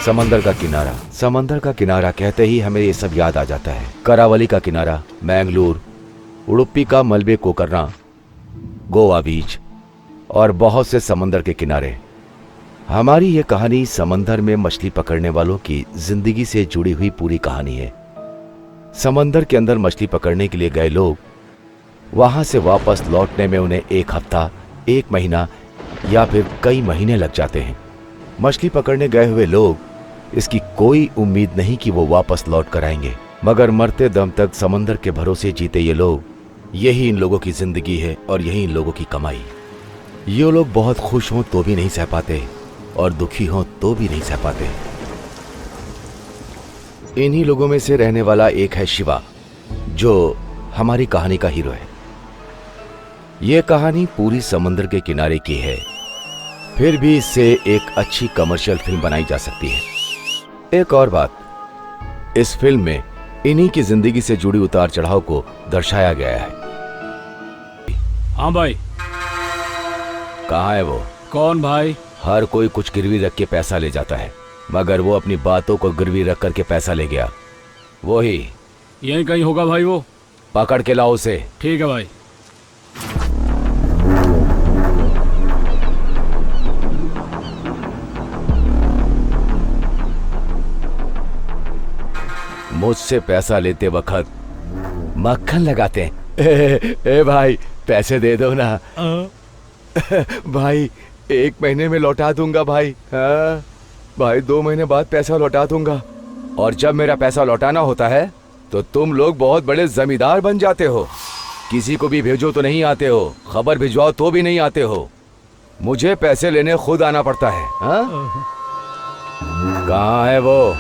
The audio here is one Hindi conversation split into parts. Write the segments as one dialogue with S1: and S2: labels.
S1: समंदर का किनारा, समंदर का किनारा कहते ही हमें ये सब याद आ जाता है। करावली का किनारा, मैंगलोर, उडुपी का मलबे कोकरना, गोवा बीच और बहुत से समंदर के किनारे। हमारी ये कहानी समंदर में मछली पकड़ने वालों की जिंदगी से जुड़ी हुई पूरी कहानी है। समंदर के अंदर मछली पकड़ने के लिए गए लोग वहां से वापस लौटने में उन्हें 1 हफ्ता, 1 महीना या फिर कई महीने लग जाते हैं। मछली पकड़ने गए हुए लोग इसकी कोई उम्मीद नहीं कि वो वापस लौट कर आएंगे, मगर मरते दम तक समंदर के भरोसे जीते ये लोग, यही इन लोगों की जिंदगी है और यही इन लोगों की कमाई। ये लोग बहुत खुश हों तो भी नहीं सह पाते और दुखी हों तो भी नहीं सह पाते। इन्हीं लोगों में से रहने वाला एक है शिवा, जो हमारी कहानी का हीरो है। यह कहानी पूरी समंदर के किनारे की है, फिर भी इससे एक अच्छी कमर्शियल फिल्म बनाई जा सकती है। एक और बात, इस फिल्म में इन्हीं की जिंदगी से जुड़ी उतार चढ़ाव को दर्शाया गया है।
S2: हाँ भाई।
S1: कहाँ है वो?
S2: कौन भाई?
S1: हर कोई कुछ गिरवी रख के पैसा ले जाता है, मगर वो अपनी बातों को गिरवी रख करके पैसा ले गया। वो ही
S2: यहीं कहीं होगा भाई। वो
S1: पकड़ के लाओ उसे।
S2: ठीक है भाई।
S1: मुझसे पैसा लेते वक्त मक्खन लगाते हैं। ए भाई, पैसे दे दो ना। भाई 1 महीने में लौटा दूंगा भाई। हाँ भाई, 2 महीने बाद पैसा लौटा दूंगा। और जब मेरा पैसा लौटाना होता है तो तुम लोग बहुत बड़े जमींदार बन जाते हो। किसी को भी भेजो तो नहीं आते हो, खबर भिजवाओ तो भी नहीं आते हो। मुझे पैसे लेने खुद आना पड़ता है। हाँ? कहाँ है वो?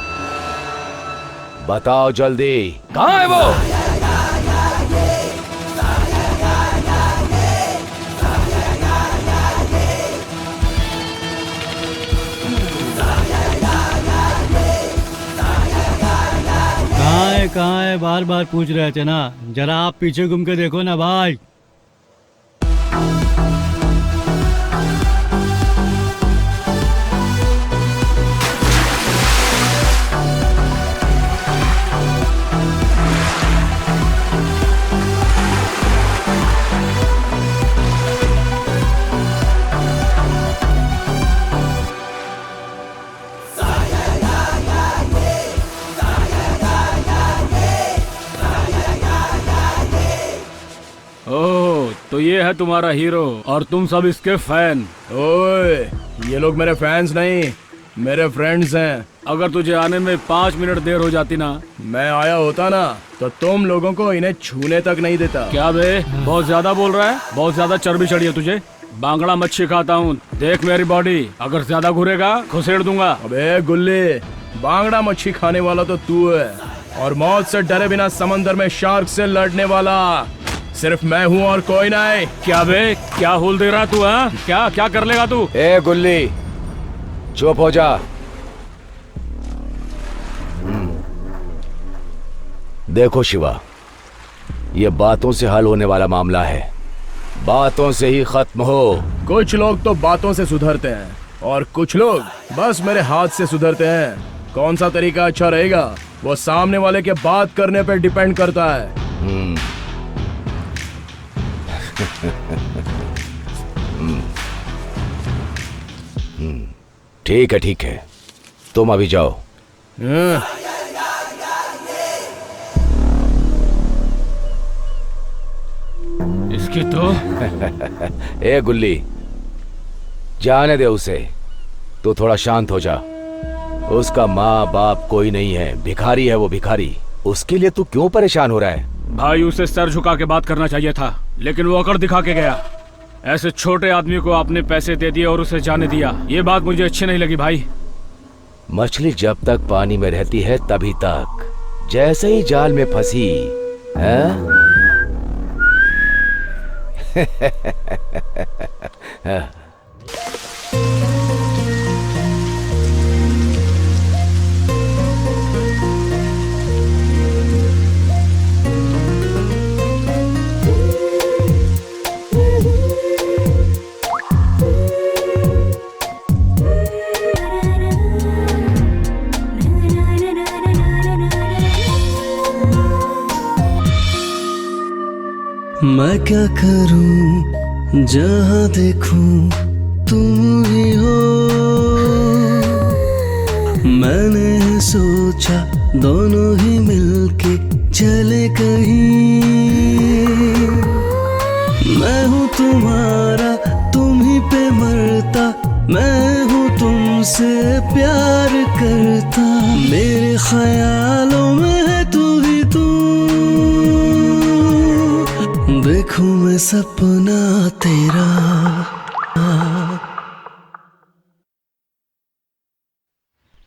S1: बताओ जल्दी, कहाँ है वो?
S3: कहाँ है बार बार पूछ रहे थे ना, जरा आप पीछे घूम के देखो ना भाई।
S2: ओह, तो ये है तुम्हारा हीरो और तुम सब इसके फैन।
S4: ओए, ये लोग मेरे फैंस नहीं, मेरे फ्रेंड्स हैं।
S2: अगर तुझे आने में 5 मिनट देर हो जाती ना,
S4: मैं आया होता ना तो तुम लोगों को इन्हें छूने तक नहीं देता।
S2: क्या बे, बहुत ज्यादा बोल रहा है? बहुत ज्यादा चर्बी चढ़ी है तुझे। बांगड़ा मच्छी खाता हूँ, देख मेरी बॉडी। अगर ज्यादा घुरेगा घुसेड़ दूंगा।
S4: अबे गुल्ली, बांगड़ा मच्छी खाने वाला तो तू है, और मौत से डरे बिना समंदर में शार्क से लड़ने वाला सिर्फ मैं हूँ और कोई नहीं।
S2: क्या बे, क्या होल दे रहा तू? हाँ, क्या क्या कर लेगा तू?
S1: ए गुल्ली, चुप हो जा। देखो शिवा, ये बातों से हल होने वाला मामला है, बातों से ही खत्म हो।
S4: कुछ लोग तो बातों से सुधरते हैं और कुछ लोग बस मेरे हाथ से सुधरते हैं। कौन सा तरीका अच्छा रहेगा वो सामने वाले के बात करने पर डिपेंड करता है।
S1: ठीक है ठीक है, तुम अभी जाओ।
S2: इसकी तो
S1: ए गुल्ली, जाने दे उसे। तू थोड़ा शांत हो जा। उसका माँ बाप कोई नहीं है, भिखारी है वो, भिखारी। उसके लिए तू क्यों परेशान हो रहा है?
S2: भाई, उसे सर झुका के बात करना चाहिए था, लेकिन वो अकड़ दिखा के गया। ऐसे छोटे आदमी को आपने पैसे दे दिए और उसे जाने दिया, ये बात मुझे अच्छी नहीं लगी भाई।
S1: मछली जब तक पानी में रहती है तभी तक, जैसे ही जाल में फंसी है?
S5: मैं क्या करूं, जहां देखूं तुम ही हो। मैंने सोचा दोनों ही मिलके चले कहीं। मैं हूँ तुम्हारा, तुम ही पे मरता, मैं हूँ तुमसे प्यार करता। मेरे ख्यालों में है तू ही तू, देखूं मैं सपना तेरा।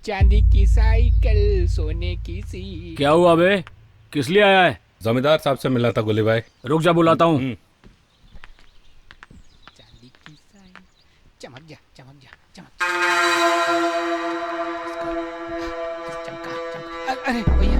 S6: चांदी की साइकिल, सोने की सी।
S2: क्या हुआ बे? किस लिए आया है?
S7: जमींदार साहब से मिला था गोली भाई।
S2: रुक जा, बुलाता हूँ।
S6: चांदी की साइकिल, चमक जा चमक जा चमका चमका। अरे भैया,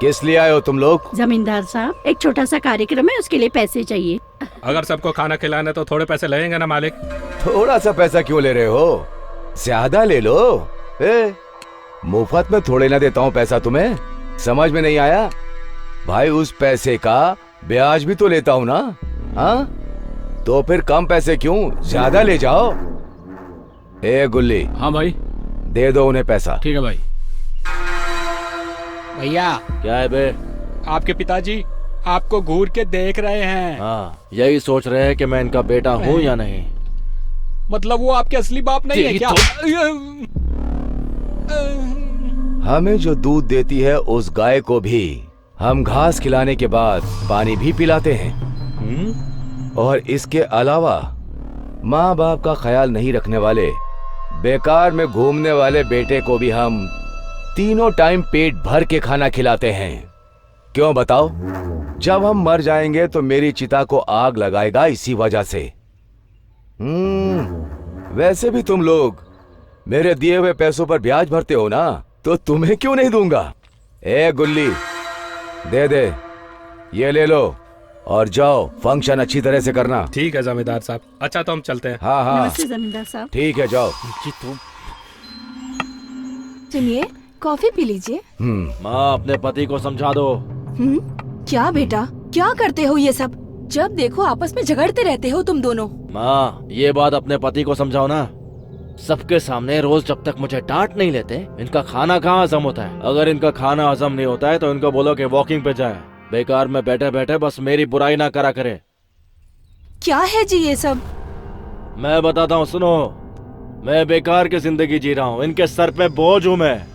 S1: किस लिए आए हो तुम लोग?
S8: जमींदार साहब, एक छोटा सा कार्यक्रम है, उसके लिए पैसे चाहिए।
S7: अगर सबको खाना खिलाना तो थोड़े पैसे लगेंगे ना मालिक।
S1: थोड़ा सा पैसा क्यों ले रहे हो? ज्यादा ले लो। मुफ्त में थोड़े ना देता हूँ पैसा तुम्हें, समझ में नहीं आया? भाई उस पैसे का ब्याज भी तो लेता हूँ ना। हाँ, तो फिर कम पैसे क्यों, ज्यादा ले जाओ। ए गुल्ली,
S2: हाँ भाई,
S1: दे दो उन्हें पैसा।
S2: ठीक है भाई।
S6: भैया
S9: क्या है बे?
S6: आपके पिताजी आपको घूर के देख रहे हैं।
S9: हाँ, यही सोच रहे हैं कि मैं इनका बेटा हूँ या नहीं।
S6: मतलब वो आपके असली बाप नहीं है क्या?
S1: हमें जो दूध देती है उस गाय को भी हम घास खिलाने के बाद पानी भी पिलाते हैं। और इसके अलावा माँ बाप का ख्याल नहीं रखने वाले, बेकार में घूमने वाले बेटे को भी हम तीनों टाइम पेट भर के खाना खिलाते हैं। क्यों बताओ? जब हम मर जाएंगे तो मेरी चिता को आग लगाएगा इसी वजह से। वैसे भी तुम लोग मेरे दिए हुए पैसों पर ब्याज भरते हो ना, तो तुम्हें क्यों नहीं दूंगा। ए गुल्ली, दे दे, ये ले लो और जाओ, फंक्शन अच्छी तरह से करना।
S7: ठीक है जमींदार साहब। अच्छा तो हम चलते हैं।
S1: हाँ हाँ
S8: नमस्ते जमींदार साहब।
S1: ठीक है, जाओ।
S10: सुनिए, कॉफी पी लीजिए।
S9: माँ, अपने पति को समझा दो।
S10: क्या बेटा, क्या करते हो ये सब? जब देखो आपस में झगड़ते रहते हो तुम दोनों।
S9: माँ, ये बात अपने पति को समझाओ ना। सबके सामने रोज जब तक मुझे डांट नहीं लेते, इनका खाना कहाँ हजम होता है। अगर इनका खाना हजम नहीं होता है तो इनको बोलो कि वॉकिंग पे जाए। बेकार में बैठे बैठे बस मेरी बुराई ना करा करे।
S10: क्या है जी ये सब?
S9: मैं बताता हूँ, सुनो। मैं बेकार की जिंदगी जी रहा हूँ, इनके सर पे बोझ हूँ मैं।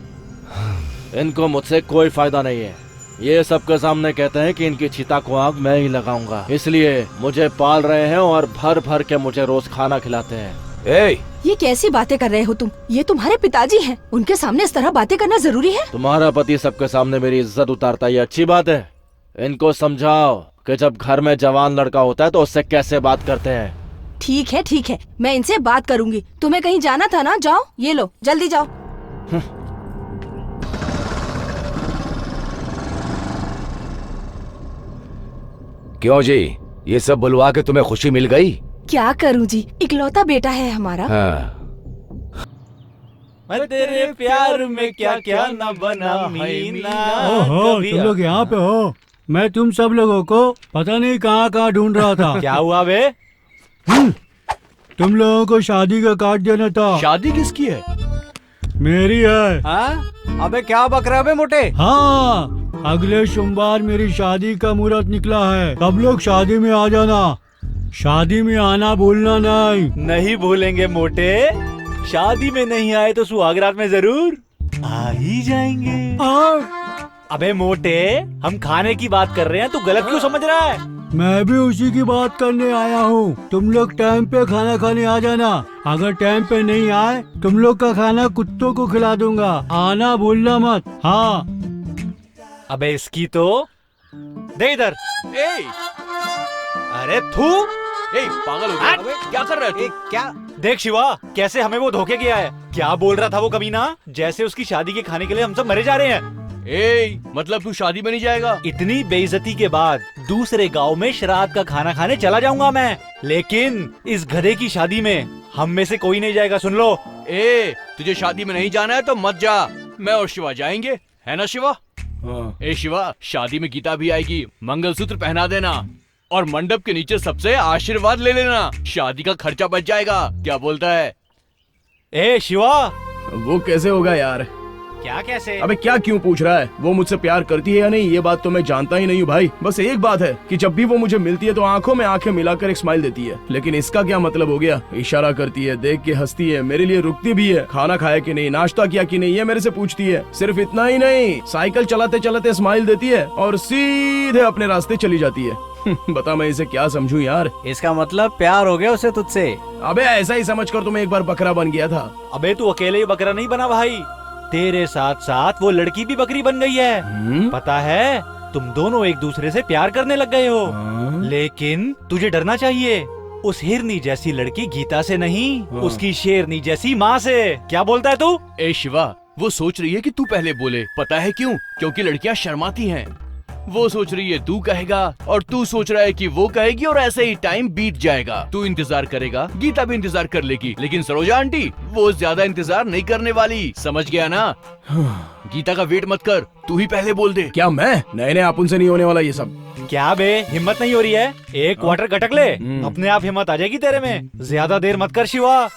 S9: इनको मुझसे कोई फायदा नहीं है। ये सबके सामने कहते हैं कि इनकी चिता को आग मैं ही लगाऊंगा, इसलिए मुझे पाल रहे हैं और भर भर के मुझे रोज खाना खिलाते हैं।
S10: ये कैसी बातें कर रहे हो तुम? ये तुम्हारे पिताजी हैं, उनके सामने इस तरह बातें करना जरूरी है?
S9: तुम्हारा पति सबके सामने मेरी इज्जत उतारता, ये अच्छी बात है। इनको समझाओ कि जब घर में जवान लड़का होता है तो उससे कैसे बात करते हैं।
S10: ठीक है, मैं इनसे बात करूंगी। तुम्हें कहीं जाना था ना, जाओ, ये लो, जल्दी जाओ।
S1: क्यों जी, ये सब बुलवा के तुम्हें खुशी मिल गई?
S10: क्या करूं जी, इकलौता बेटा है हमारा।
S1: हाँ।
S9: मैं तेरे प्यार में क्या क्या न बना मीना।
S3: ओहो, तुम लोग यहाँ पे हो? मैं तुम सब लोगों को पता नहीं कहाँ कहाँ ढूंढ रहा था।
S9: क्या हुआ बे?
S3: तुम लोगों को शादी का कार्ड देना था।
S9: शादी किसकी है?
S3: मेरी है।
S9: हाँ? अबे क्या बक रहा है बे मोटे?
S3: हाँ, अगले सोमवार मेरी शादी का मुहूर्त निकला है। सब लोग शादी में आ जाना। शादी में आना भूलना नहीं।
S9: नहीं भूलेंगे मोटे। शादी में नहीं आए तो सुहागरात में जरूर आ ही जाएंगे। अबे मोटे, हम खाने की बात कर रहे हैं, तू गलत क्यों समझ रहा है?
S3: मैं भी उसी की बात करने आया हूँ। तुम लोग टाइम पे खाना खाने आ जाना। अगर टाइम पे नहीं आए, तुम लोग का खाना कुत्तों को खिला दूंगा। आना भूलना मत। हाँ।
S9: अबे इसकी तो दे इधर। अरे थू, पागल हो गया? अबे क्या कर रहा है तू? क्या देख शिवा, कैसे हमें वो धोखे गया है। क्या बोल रहा था वो कमीना? जैसे उसकी शादी के खाने के लिए हम सब मरे जा रहे हैं। ए, मतलब तू शादी में नहीं जाएगा?
S11: इतनी बेइज्जती के बाद दूसरे गांव में शराब का खाना खाने चला जाऊंगा मैं, लेकिन इस गधे की शादी में हम में से कोई नहीं जाएगा, सुन लो।
S9: तुझे शादी में नहीं जाना है तो मत जा, मैं और शिवा जाएंगे, है ना शिवा? शिवा, शादी में गीता भी आएगी, मंगलसूत्र पहना देना और मंडप के नीचे सबसे आशीर्वाद ले लेना, शादी का खर्चा बच जाएगा, क्या बोलता है?
S11: शिवा,
S4: वो कैसे होगा यार?
S11: क्या कैसे?
S4: अबे क्या क्यों पूछ रहा है? वो मुझसे प्यार करती है या नहीं ये बात तो मैं जानता ही नहीं हूँ भाई। बस एक बात है कि जब भी वो मुझे मिलती है तो आंखों में आंखें मिलाकर एक स्माइल देती है, लेकिन इसका क्या मतलब हो गया? इशारा करती है, देख के हंसती है, मेरे लिए रुकती भी है, खाना खाया कि नहीं, नाश्ता किया कि नहीं, ये मेरे से पूछती है। सिर्फ इतना ही नहीं, साइकिल चलाते चलाते स्माइल देती है और सीधे अपने रास्ते चली जाती है। बता मैं इसे क्या समझूं यार?
S11: इसका मतलब प्यार हो गया उसे तुझसे?
S4: अबे ऐसा ही समझकर तो मैं एक बार बकरा बन गया था।
S11: अबे तू अकेले ही बकरा नहीं बना भाई, तेरे साथ साथ वो लड़की भी बकरी बन गई है। पता है, तुम दोनों एक दूसरे से प्यार करने लग गए हो। लेकिन तुझे डरना चाहिए, उस हिरनी जैसी लड़की गीता से नहीं, उसकी शेरनी जैसी माँ से। क्या बोलता है तू?
S9: शिवा, वो सोच रही है कि तू पहले बोले, पता है क्यों? क्योंकि लड़कियां शर्माती हैं। वो सोच रही है तू कहेगा और तू सोच रहा है कि वो कहेगी और ऐसे ही टाइम बीत जाएगा। तू इंतजार करेगा, गीता भी इंतजार कर लेगी, लेकिन सरोजा आंटी वो ज्यादा इंतजार नहीं करने वाली, समझ गया ना? गीता का वेट मत कर, तू ही पहले बोल दे।
S4: क्या मैं? नहीं अपन से नहीं होने वाला ये सब।
S11: क्या बे, हिम्मत नहीं हो रही है? एक क्वार्टर गटक ले, अपने आप हिम्मत आ जाएगी तेरे में। ज्यादा देर मत कर शिवा,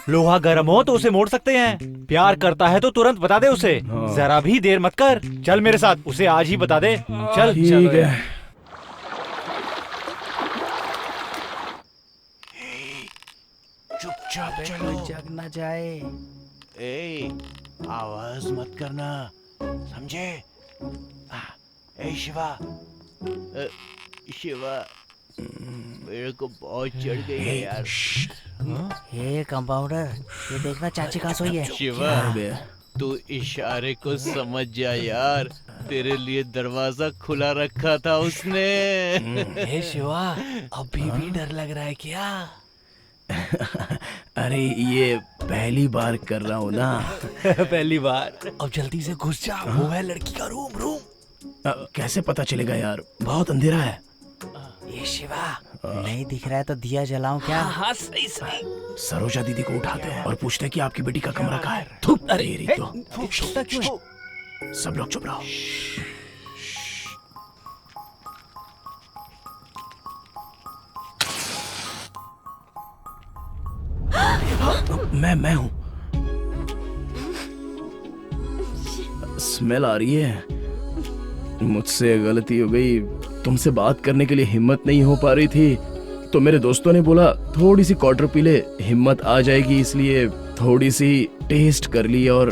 S11: लोहा गर्म हो तो उसे मोड़ सकते हैं। प्यार करता है तो तुरंत बता दे उसे, जरा भी देर मत कर। चल मेरे साथ, उसे आज ही बता दे। चल
S4: ठीक है।
S9: चुपचाप चलो,
S11: जग न जाए।
S9: आवाज मत करना, समझे? शिवा, शिवा, मेरे को बहुत चढ़ गई है यार।
S11: ये कंपाउंडर, ये देखना चाची कहाँ सोई है।
S9: शिवा, तू इशारे को समझ जा यार, तेरे लिए दरवाजा खुला रखा था उसने।
S11: हे शिवा, अभी भी डर लग रहा है क्या?
S4: अरे ये पहली बार कर रहा हूँ ना।
S11: पहली बार? अब जल्दी से घुस जा, वो है लड़की का रूम।
S4: कैसे पता चलेगा यार? बहुत अंधेरा है।
S11: ये शिवा, नहीं दिख रहा है तो दिया जलाऊं क्या? हाँ सही।
S4: सरोजा दीदी को उठाते हैं और पूछते हैं कि आपकी बेटी का कमरा कहाँ है। अरे तो
S11: छोटा क्यों है?
S4: सब लोग चुप रहो। मैं हूँ। स्मेल आ रही है, मुझसे गलती हो गई। तुमसे बात करने के लिए हिम्मत नहीं हो पा रही थी, तो मेरे दोस्तों ने बोला थोड़ी सी क्वार्टर पी ले, हिम्मत आ जाएगी, इसलिए थोड़ी सी टेस्ट कर ली और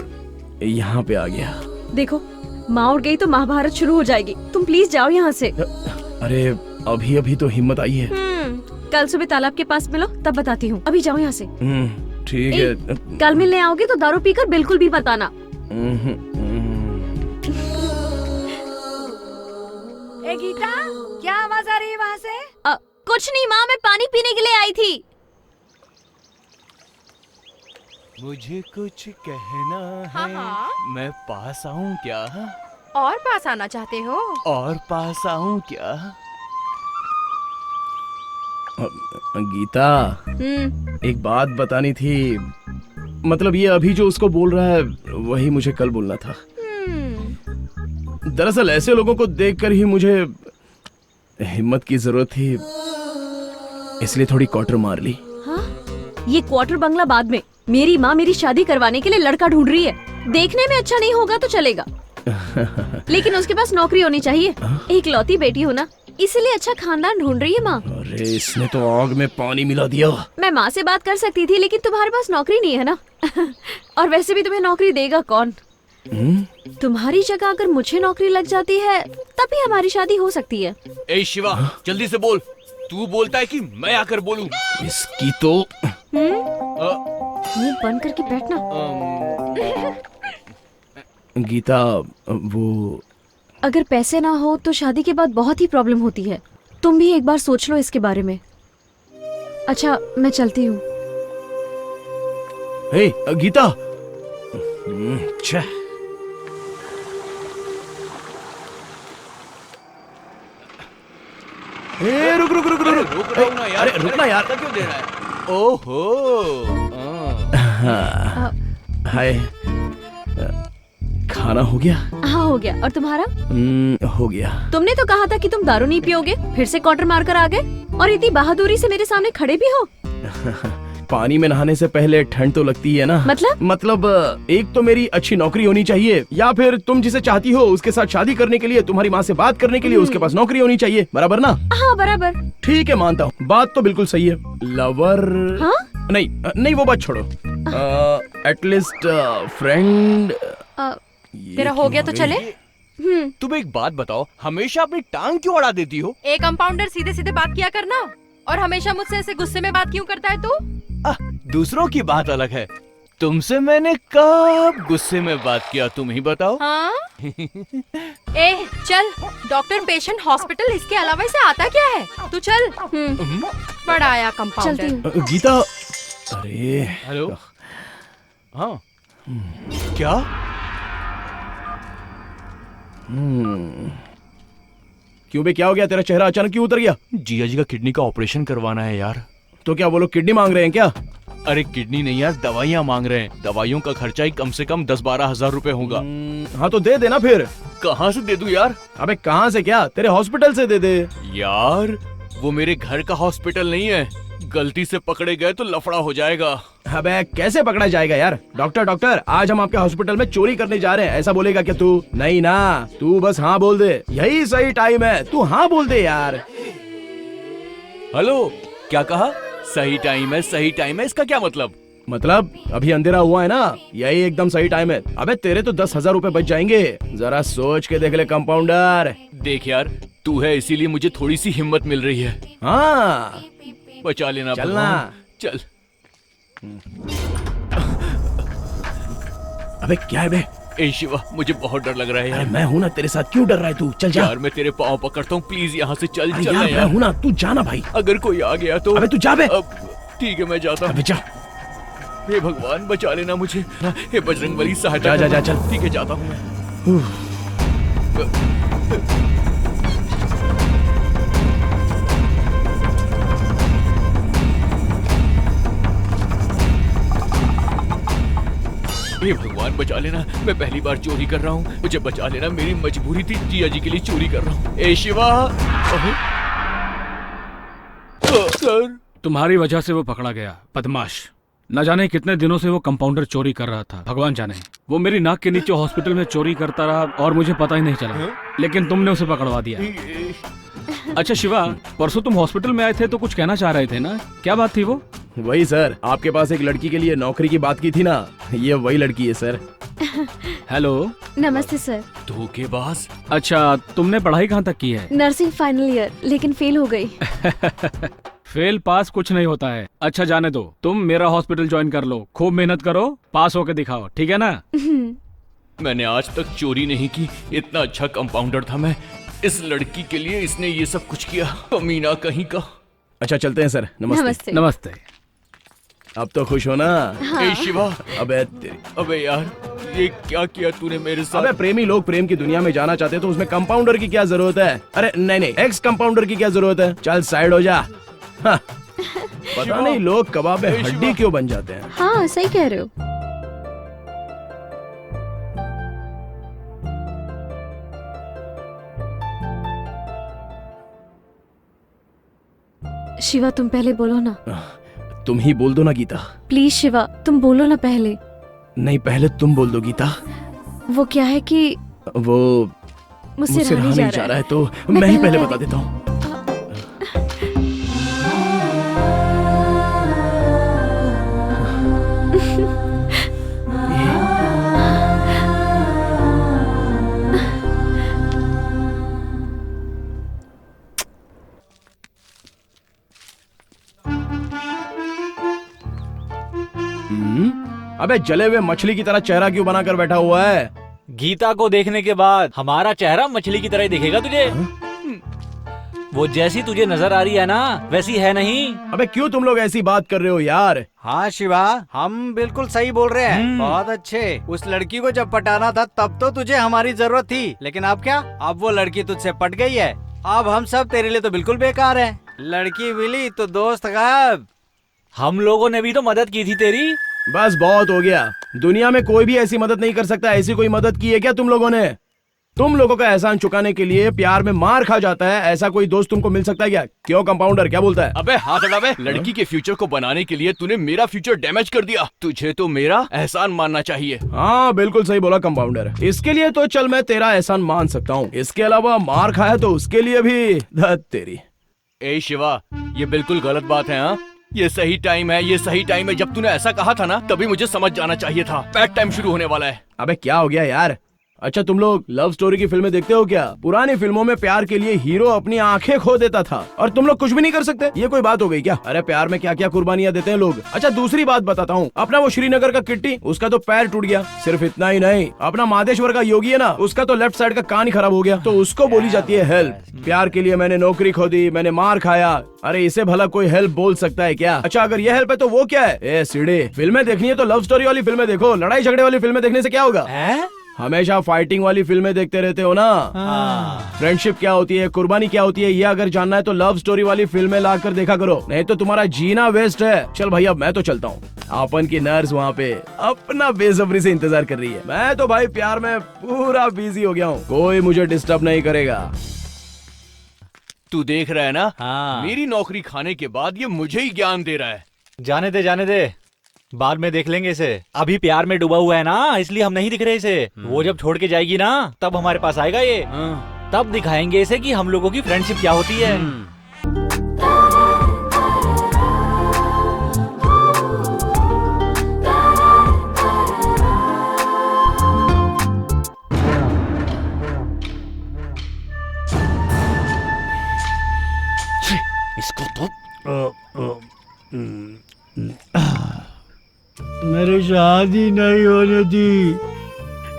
S4: यहाँ पे आ गया।
S10: देखो, माँ उठ गई तो महाभारत शुरू हो जाएगी। तुम प्लीज जाओ यहाँ से।
S4: अरे अभी तो हिम्मत आई है।
S10: कल सुबह तालाब के पास मिलो, तब बताती हूँ। अभी जाओ यहाँ से।
S4: ठीक है।
S10: कल मिलने आओगे तो दारू पीकर बिल्कुल भी मत आना।
S12: ए गीता, क्या आवाज आ रही है वहाँ से?
S10: कुछ नहीं माँ, मैं पानी पीने के लिए आई थी।
S9: मुझे कुछ कहना है।
S12: हाँ।
S9: मैं पास आऊँ क्या?
S12: और पास आना चाहते हो?
S9: और पास आऊँ क्या?
S4: गीता, एक बात बतानी थी। मतलब ये अभी जो उसको बोल रहा है वही मुझे कल बोलना था। दरअसल ऐसे लोगों को देखकर ही मुझे हिम्मत की जरूरत थी, इसलिए थोड़ी क्वार्टर मार ली।
S10: हाँ? ये क्वार्टर बंगला बाद में। मेरी माँ मेरी शादी करवाने के लिए लड़का ढूंढ रही है। देखने में अच्छा नहीं होगा तो चलेगा, लेकिन उसके पास नौकरी होनी चाहिए। एक लौती बेटी हो ना, इसलिए अच्छा खानदान ढूंढ रही है माँ।
S4: अरे इसने तो आग में पानी मिला दिया।
S10: मैं माँ से बात कर सकती थी, लेकिन तुम्हारे पास नौकरी नहीं है ना। और वैसे भी तुम्हें नौकरी देगा कौन? तुम्हारी जगह अगर मुझे नौकरी लग जाती है तभी हमारी शादी हो सकती है।
S9: ए शिवा, जल्दी से बोल। तू बोलता है कि मैं आकर बोलूं?
S4: इसकी तो
S10: मुंह बंद करके बैठना।
S4: गीता, वो
S10: अगर पैसे ना हो तो शादी के बाद बहुत ही प्रॉब्लम होती है। तुम भी एक बार सोच लो इसके बारे में। अच्छा, मैं चलती हूँ।
S4: हे गीता। ए, रुक रुक रुक रुक
S1: रुक रहा हूं ना यार।
S4: अरे रुकना यार।
S1: क्यों दे रहा है? ओहो।
S4: हाँ। हाय, खाना हो गया?
S10: हाँ हो गया। और तुम्हारा?
S4: हो गया।
S10: तुमने तो कहा था कि तुम दारू नहीं पियोगे, फिर से क्वार्टर मार कर आ गए और इतनी बहादुरी से मेरे सामने खड़े भी हो।
S4: पानी में नहाने से पहले ठंड तो लगती है ना। मतलब एक तो मेरी अच्छी नौकरी होनी चाहिए, या फिर तुम जिसे चाहती हो उसके साथ शादी करने के लिए, तुम्हारी माँ से बात करने के लिए उसके पास नौकरी होनी चाहिए, बराबर ना?
S10: हाँ बराबर।
S4: ठीक है, मानता हूँ, बात तो बिल्कुल सही है। लवर नहीं नहीं, वो बात छोड़ो। At least friend.
S12: तेरा हो गया तो चले।
S1: तुम एक बात बताओ, हमेशा अपनी टांग क्यों अड़ा देती हो?
S12: एक कंपाउंडर सीधे सीधे बात किया करना, और हमेशा मुझसे ऐसे गुस्से में बात क्यों करता है तू?
S1: दूसरों की बात अलग है, तुमसे मैंने कब गुस्से में बात किया, तुम ही बताओ।
S12: हाँ? ए चल, डॉक्टर पेशेंट हॉस्पिटल, इसके अलावा इसे आता क्या है? तू चल। बड़ा आया कंपाउंडर।
S4: गीता, अरे
S1: हेलो। हाँ क्या?
S4: क्यों बे, क्या हो गया? तेरा चेहरा अचानक क्यों उतर गया?
S1: जिया जी का किडनी का ऑपरेशन करवाना है यार।
S4: तो क्या वो लोग किडनी मांग रहे हैं क्या?
S1: अरे किडनी नहीं यार, दवाइयाँ मांग रहे हैं। दवाइयों का खर्चा ही कम से कम 10-12 हजार रुपए होगा।
S4: हाँ तो दे देना फिर।
S1: कहाँ से दे दूं यार?
S4: अबे कहाँ से क्या, तेरे हॉस्पिटल से दे दे।
S1: यार वो मेरे घर का हॉस्पिटल नहीं है, गलती से पकड़े गए तो लफड़ा हो जाएगा।
S4: अबे कैसे पकड़ा जाएगा यार? डॉक्टर आज हम आपके हॉस्पिटल में चोरी करने जा रहे हैं, ऐसा बोलेगा क्या तू? नहीं ना, तू बस हाँ बोल दे, यही सही टाइम है, तू हाँ बोल दे यार।
S1: हेलो, क्या कहा? सही टाइम है, सही टाइम है, इसका क्या मतलब?
S4: मतलब अभी अंधेरा हुआ है ना, यही एकदम सही टाइम है। अबे तेरे तो 10,000 रुपए बच जाएंगे, जरा सोच के देख ले कंपाउंडर।
S1: देख यार, तू है इसीलिए मुझे थोड़ी सी हिम्मत मिल रही है।
S4: हाँ
S1: बचा लेना।
S4: चलना।
S1: चल।
S4: अबे क्या है बे?
S1: ए शिवा, मुझे बहुत डर लग रहा है यार।
S4: मैं हूँ ना तेरे साथ, क्यों डर रहा है तू? चल जा
S1: यार, मैं तेरे पाँव पकड़ता हूँ, प्लीज यहाँ से चल। चल
S4: यार, मैं हूँ ना, तू जाना भाई।
S1: अगर कोई आ गया तो?
S4: अबे तू जा बे।
S1: ठीक है, मैं जाता हूँ।
S4: अबे जा।
S1: हे भगवान, बचा लेना मुझे। हे बजरंगबली, सहायता।
S4: जा चल।
S1: ठीक है, जाता हूँ मैं। हे भगवान, बचा लेना, मैं पहली बार चोरी कर रहा हूँ, मुझे बचा लेना, मेरी मजबूरी थी, जिया जी के लिए चोरी कर रहा हूँ। ए शिवा। सर,
S2: तुम्हारी वजह से वो पकड़ा गया, बदमाश। न जाने कितने दिनों से वो कंपाउंडर चोरी कर रहा था, भगवान जाने। वो मेरी नाक के नीचे हॉस्पिटल में चोरी करता रहा और मुझे पता ही नहीं चला, लेकिन तुमने उसे पकड़वा दिया। अच्छा शिवा, परसों तुम हॉस्पिटल में आए थे तो कुछ कहना चाह रहे थे ना, क्या बात थी वो?
S4: वही सर, आपके पास एक लड़की के लिए नौकरी की बात की थी ना, ये वही लड़की है सर।
S2: हेलो।
S10: नमस्ते सर।
S1: धोखेबाज।
S2: अच्छा, तुमने पढ़ाई कहाँ तक की है?
S10: नर्सिंग फाइनल ईयर, लेकिन फेल हो गई।
S2: फेल पास कुछ नहीं होता है। अच्छा जाने दो, तुम मेरा हॉस्पिटल ज्वाइन कर लो, खूब मेहनत करो, पास होके दिखाओ, ठीक है ना?
S1: मैंने आज तक चोरी नहीं की, इतना अच्छा कंपाउंडर था मैं। इस लड़की के लिए इसने ये सब कुछ किया, कमीना कहीं का।
S4: अच्छा चलते हैं सर, नमस्ते।
S2: नमस्ते।
S4: अब तो खुश हो ना?
S10: हाँ।
S1: ए शिवा।
S4: अबे
S1: यार, ये क्या किया तूने मेरे साथ?
S4: अबे प्रेमी लोग प्रेम की दुनिया में जाना चाहते तो उसमें कंपाउंडर की क्या जरूरत है? अरे नहीं, एक्स कंपाउंडर की क्या जरूरत है? चल साइड हो जा। हाँ। पता नहीं लोग कबाब में हड्डी क्यों बन जाते हैं।
S10: हाँ सही कह रहे हो। शिवा तुम पहले बोलो ना।
S4: तुम ही बोल दो ना गीता।
S10: प्लीज शिवा तुम बोलो ना पहले।
S4: नहीं, पहले तुम बोल दो गीता।
S10: वो क्या है कि
S4: वो मुझसे रहा नहीं जा रहा है, तो मैं ही पहले बता देता हूँ। अबे जले हुए मछली की तरह चेहरा क्यों बनाकर बैठा हुआ है?
S11: गीता को देखने के बाद हमारा चेहरा मछली की तरह ही दिखेगा तुझे। वो जैसी तुझे नजर आ रही है ना, वैसी है नहीं।
S4: अबे क्यों तुम लोग ऐसी बात कर रहे हो यार?
S13: हाँ शिवा, हम बिल्कुल सही बोल रहे हैं। बहुत अच्छे। उस लड़की को जब पटाना था तब तो तुझे हमारी जरूरत थी, लेकिन अब क्या? अब वो लड़की तुझसे पट गई है, अब हम सब तेरे लिए तो बिल्कुल बेकार हैं। लड़की मिली तो दोस्त गायब।
S11: हम लोगों ने भी तो मदद की थी तेरी।
S4: बस बहुत हो गया। दुनिया में कोई भी ऐसी मदद नहीं कर सकता। ऐसी कोई मदद की है क्या तुम लोगों ने? तुम लोगों का एहसान चुकाने के लिए प्यार में मार खा जाता है, ऐसा कोई दोस्त तुमको मिल सकता है क्या? क्यों कंपाउंडर, क्या बोलता है?
S14: अबे हाथ हटा बे। लड़की के फ्यूचर को बनाने के लिए तूने मेरा फ्यूचर डैमेज कर दिया। तुझे तो मेरा एहसान मानना चाहिए।
S4: हाँ बिल्कुल सही बोला कंपाउंडर। इसके लिए तो चल मैं तेरा एहसान मान सकता हूँ, इसके अलावा मार खाया तो उसके लिए भी धत तेरी।
S14: ए शिवा, ये बिल्कुल गलत बात है। हाँ, ये सही टाइम है, ये सही टाइम है। जब तूने ऐसा कहा था ना, तभी मुझे समझ जाना चाहिए था। बैड टाइम शुरू होने वाला है।
S4: अबे क्या हो गया यार? अच्छा तुम लोग लव स्टोरी की फिल्में देखते हो क्या? पुरानी फिल्मों में प्यार के लिए हीरो अपनी आंखें खो देता था और तुम लोग कुछ भी नहीं कर सकते? ये कोई बात हो गई क्या? अरे प्यार में क्या क्या कुर्बानियां देते हैं लोग। अच्छा दूसरी बात बताता हूँ, अपना वो श्रीनगर का किट्टी, उसका तो पैर टूट गया। सिर्फ इतना ही नहीं, अपना मादेश्वर का योगी है ना, उसका तो लेफ्ट साइड का कान ही खराब हो गया। तो उसको बोली जाती है हेल्प। प्यार के लिए मैंने नौकरी खो दी, मैंने मार खाया। अरे इसे भला कोई हेल्प बोल सकता है क्या? अच्छा अगर ये हेल्प है तो वो क्या है? ए सीढ़े, फिल्में देखनी है तो लव स्टोरी वाली फिल्में देखो। लड़ाई झगड़े वाली फिल्में देखने से क्या होगा? हमेशा फाइटिंग वाली फिल्में देखते रहते हो ना। फ्रेंडशिप क्या होती है, कुर्बानी क्या होती है, ये अगर जानना है तो लव स्टोरी वाली फिल्में लाकर देखा करो, नहीं तो तुम्हारा जीना वेस्ट है। चल भाई अब मैं तो चलता हूँ। अपन की नर्स वहाँ पे अपना बेसब्री से इंतजार कर रही है। मैं तो भाई प्यार में पूरा बिजी हो गया हूँ, कोई मुझे डिस्टर्ब नहीं करेगा।
S14: तू देख रहा है ना? हाँ। मेरी नौकरी खाने के बाद ये मुझे ही ज्ञान दे रहा है।
S11: जाने दे जाने दे, बाद में देख लेंगे इसे। अभी प्यार में डूबा हुआ है ना, इसलिए हम नहीं दिख रहे इसे। वो जब छोड़ के जाएगी ना, तब हमारे पास आएगा ये। तब दिखाएंगे इसे कि हम लोगों की फ्रेंडशिप क्या होती है।
S14: इसको तो
S3: मेरी शादी नहीं होने दी।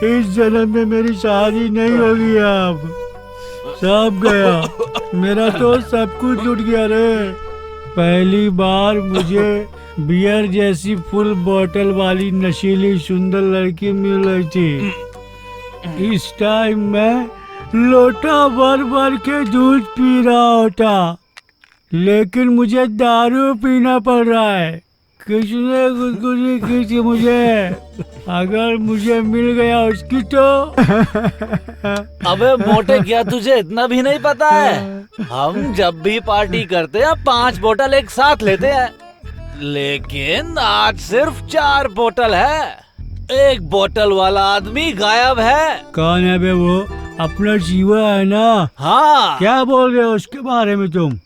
S3: इस जन्म में मेरी शादी नहीं होगी। अब सब गया, मेरा तो सब कुछ लुट गया रे। पहली बार मुझे बियर जैसी फुल बोतल वाली नशीली सुंदर लड़की मिल रही थी। इस टाइम मैं लोटा भर भर के दूध पी रहा होता, लेकिन मुझे दारू पीना पड़ रहा है। किसने गुदगुदी की थी मुझे? अगर मुझे मिल गया उसकी तो
S9: अबे मोटे, क्या तुझे इतना भी नहीं पता है? हम जब भी पार्टी करते हैं 5 बोतल एक साथ लेते हैं, लेकिन आज सिर्फ 4 बोतल है। 1 बोतल वाला आदमी गायब है।
S3: कौन है बे वो? अपना जीवा है ना?
S9: हाँ।
S3: क्या बोल रहे हो उसके बारे में तुम?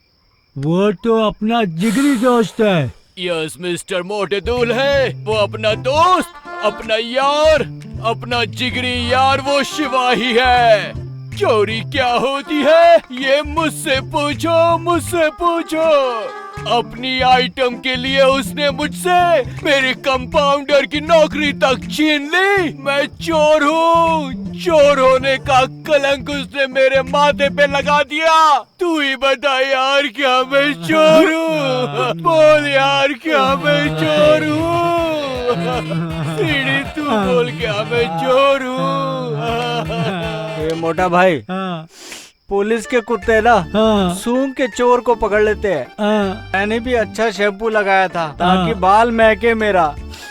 S3: वो तो अपना जिगरी दोस्त है।
S14: यस मिस्टर मोटे दूल है, वो अपना दोस्त, अपना यार, अपना जिगरी यार, वो शिवा ही है। चोरी क्या होती है ये मुझसे पूछो, मुझसे पूछो। अपनी आइटम के लिए उसने मुझसे मेरी कंपाउंडर की नौकरी तक छीन ली। मैं चोर हूँ, चोर होने का कलंक उसने मेरे माथे पे लगा दिया। तू ही बता यार, क्या मैं चोर हूँ? बोल यार, क्या मैं चोर हूँ? सीढ़ी तू बोल, क्या मैं चोर हूँ?
S13: ये मोटा भाई, पुलिस के कुत्ते ना सूंघ के चोर को पकड़ लेते हैं। मैंने भी अच्छा शैम्पू लगाया था ताकि बाल महके मेरा।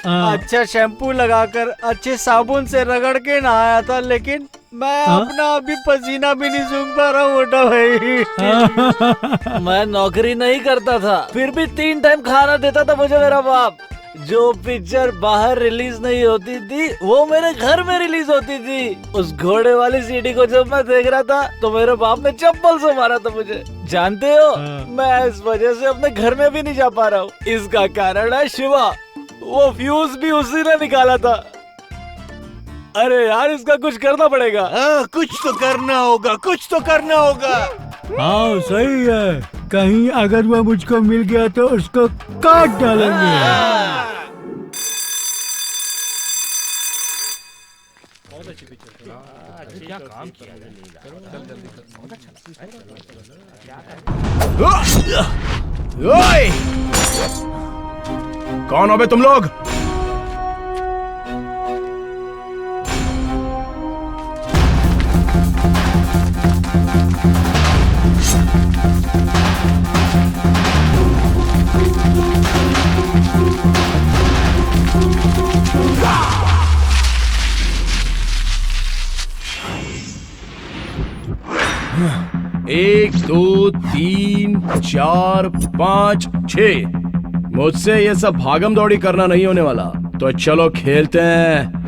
S13: अच्छा शैम्पू लगाकर अच्छे साबुन से रगड़ के नहाया था, लेकिन मैं अपना अभी पसीना भी नहीं सूंघ पा रहा हूँ मोटा भाई।
S9: मैं नौकरी नहीं करता था, फिर भी 3 टाइम खाना देता था मुझे मेरा बाप। जो पिक्चर बाहर रिलीज नहीं होती थी वो मेरे घर में रिलीज होती थी। उस घोड़े वाली सीडी को जब मैं देख रहा था तो मेरे बाप ने चप्पल से मारा था मुझे। जानते हो, मैं इस वजह से अपने घर में भी नहीं जा पा रहा हूँ। इसका कारण है शिवा, वो फ्यूज भी उसी ने निकाला था। अरे यार, इसका कुछ करना पड़ेगा।
S14: कुछ तो करना होगा, कुछ तो करना होगा।
S3: हाँ सही है, कहीं अगर वो मुझको मिल गया तो उसको काट डालेंगे।
S2: क्या काम किया?
S4: ओए! कौन हो बे तुम लोग? 1 2 3 4 5 6। मुझसे ये सब भागम दौड़ी करना नहीं होने वाला, तो चलो खेलते हैं